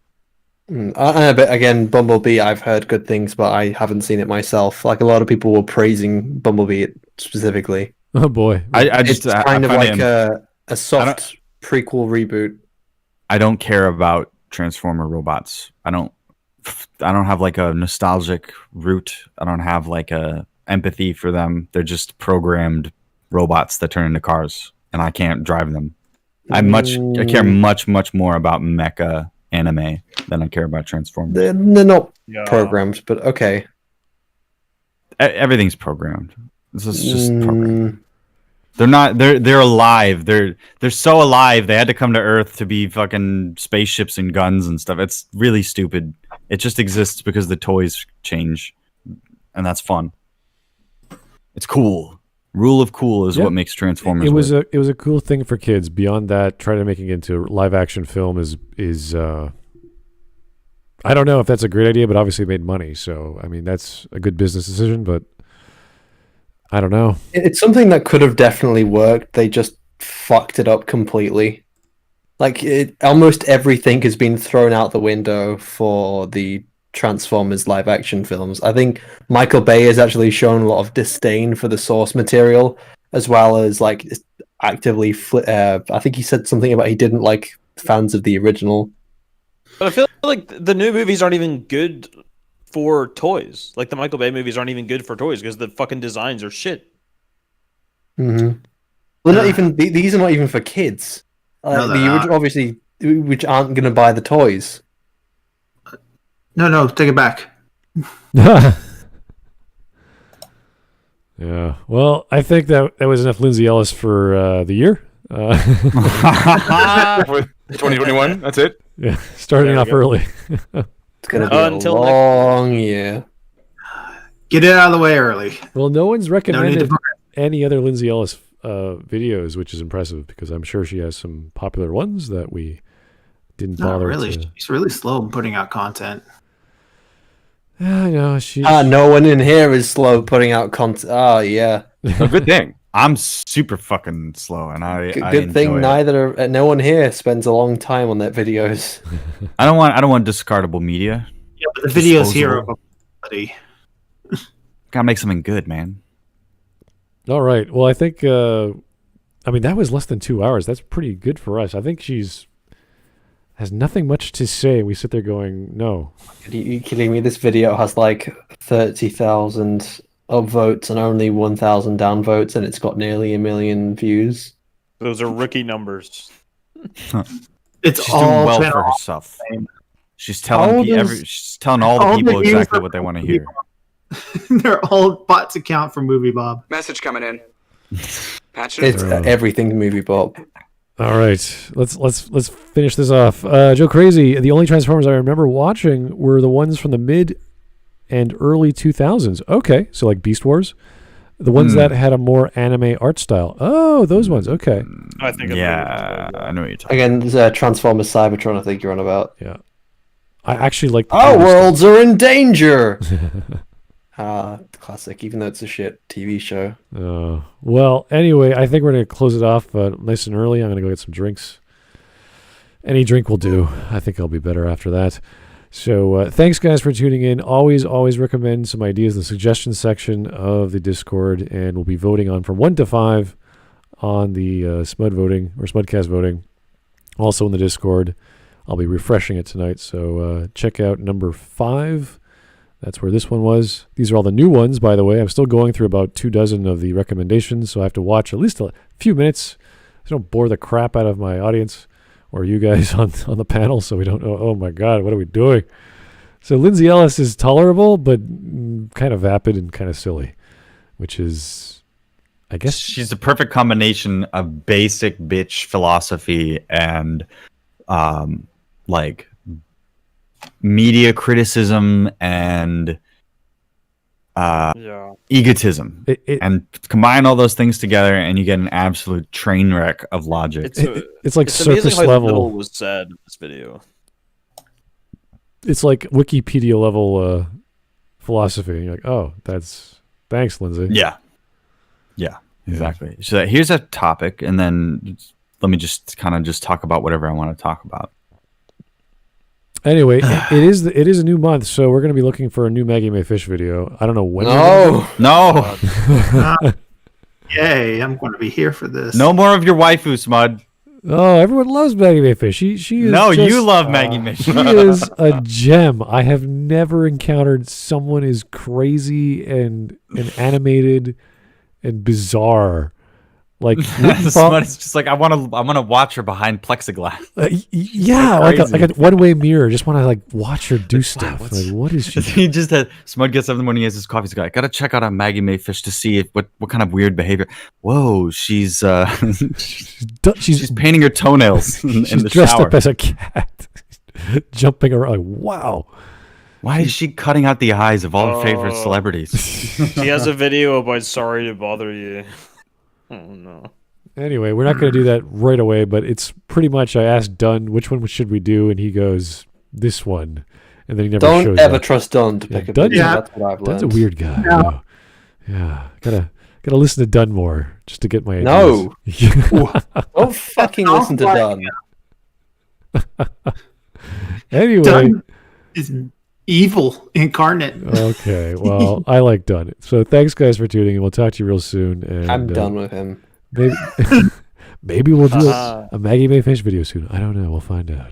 But again, Bumblebee, I've heard good things, but I haven't seen it myself. Like, a lot of people were praising Bumblebee specifically. Oh boy. It's kind of like a soft prequel reboot. I don't care about Transformer robots. I don't have like a nostalgic root. I don't have like a empathy for them. They're just programmed robots that turn into cars, and I can't drive them. I care much more about mecha anime than I care about Transformers. They're not programmed, but okay. Everything's programmed. This is just programmed. They're not. They're alive. They're so alive. They had to come to Earth to be fucking spaceships and guns and stuff. It's really stupid. It just exists because the toys change, and that's fun. It's cool. Rule of cool is what makes Transformers. It was a cool thing for kids. Beyond that, trying to make it into a live action film is I don't know if that's a great idea, but obviously it made money. So I mean, that's a good business decision, but I don't know. It's something that could have definitely worked. They just fucked it up completely. Like, almost everything has been thrown out the window for the Transformers live action films. I think Michael Bay has actually shown a lot of disdain for the source material, as well as like actively I think he said something about he didn't like fans of the original. But I feel like the new movies aren't even good for toys. Like, the Michael Bay movies aren't even good for toys because the fucking designs are shit. Mm-hmm. Well, not even these are not even for kids. No, the original, obviously, which aren't going to buy the toys. No, take it back. Yeah. Well, I think that was enough Lindsay Ellis for the year. 2021. That's it. Yeah, starting off early. It's going to be a long year. Get it out of the way early. Well, no one's recommended any other Lindsay Ellis videos, which is impressive because I'm sure she has some popular ones that we didn't bother. Really, she's really slow in putting out content. I know no one in here is slow putting out content. Oh yeah, a good thing. I'm super fucking slow, and good thing no one here spends a long time on their videos. I don't want discardable media. Yeah, but the videos here are quality. Gotta make something good, man. All right. Well, I think that was less than 2 hours. That's pretty good for us. I think she's has nothing much to say. We sit there going, no. Are you kidding me? This video has like 30,000 upvotes and only 1,000 downvotes, and it's got nearly 1 million views. Those are rookie numbers. It's She's all doing well been for all herself. She's telling she's telling all the people exactly what they want to hear. They're all bots account for Movie Bob. Message coming in. Patching It's everything to Movie Bob. All right, let's finish this off. Joe Crazy. The only Transformers I remember watching were the ones from the mid and early 2000s. Okay, so like Beast Wars, the ones that had a more anime art style. Oh, those ones. Okay. I think. I know what you're talking. Again, there's Transformers Cybertron. I think you're on about. Yeah, I actually like. Our worlds are in danger. Classic. Even though it's a shit TV show. Well, anyway, I think we're gonna close it off nice and early. I'm gonna go get some drinks. Any drink will do. I think I'll be better after that. So thanks, guys, for tuning in. Always recommend some ideas in the suggestions section of the Discord, and we'll be voting on from 1 to 5 on the Smud voting or Smudcast voting. Also in the Discord, I'll be refreshing it tonight. So check out number 5. That's where this one was. These are all the new ones, by the way. I'm still going through about 24 of the recommendations, so I have to watch at least a few minutes so I don't bore the crap out of my audience or you guys on the panel, so we don't know, oh my God, what are we doing? So Lindsay Ellis is tolerable, but kind of vapid and kind of silly, which is, I guess... She's the perfect combination of basic bitch philosophy and, like... media criticism and egotism, and combine all those things together, and you get an absolute train wreck of logic. It's like surface level. Was said in this video. It's like Wikipedia level philosophy. And you're like, oh, thanks, Lindsay. Yeah, exactly. So here's a topic, and then let me just talk about whatever I want to talk about. Anyway, it is a new month, so we're going to be looking for a new Maggie May Fish video. I don't know when. No. Yay! I'm going to be here for this. No more of your waifu, Smud. Oh, everyone loves Maggie May Fish. She is. No, you love Maggie May. She is a gem. I have never encountered someone as crazy and animated and bizarre. Like Smud's just like I want to watch her behind plexiglass. Yeah, like a one-way mirror. Just want to like watch her do stuff. Like, what is she? He just had Smud gets up in the morning, he has his coffee. He's like, I gotta check out a Maggie May Fish to see what kind of weird behavior. Whoa, she's painting her toenails in the dressed shower. up as a cat, jumping around. Like, wow. Why is she cutting out the eyes of all her favorite celebrities? She has a video about sorry to bother you. Oh no. Anyway, we're not going to do that right away, but it's pretty much I asked Dunn which one should we do, and he goes this one, and then he never shows up. Don't ever trust Dunn to pick a video. That's what I've learned. Dunn's a weird guy. No. Yeah, gotta listen to Dunn more just to get my ideas. No, don't fucking listen to Dunn. Anyway, Dunn is evil incarnate. Okay, well, I like Dunn. So thanks, guys, for tuning in. We'll talk to you real soon. And I'm done with him. Maybe we'll do a Maggie May Fish video soon. I don't know. We'll find out.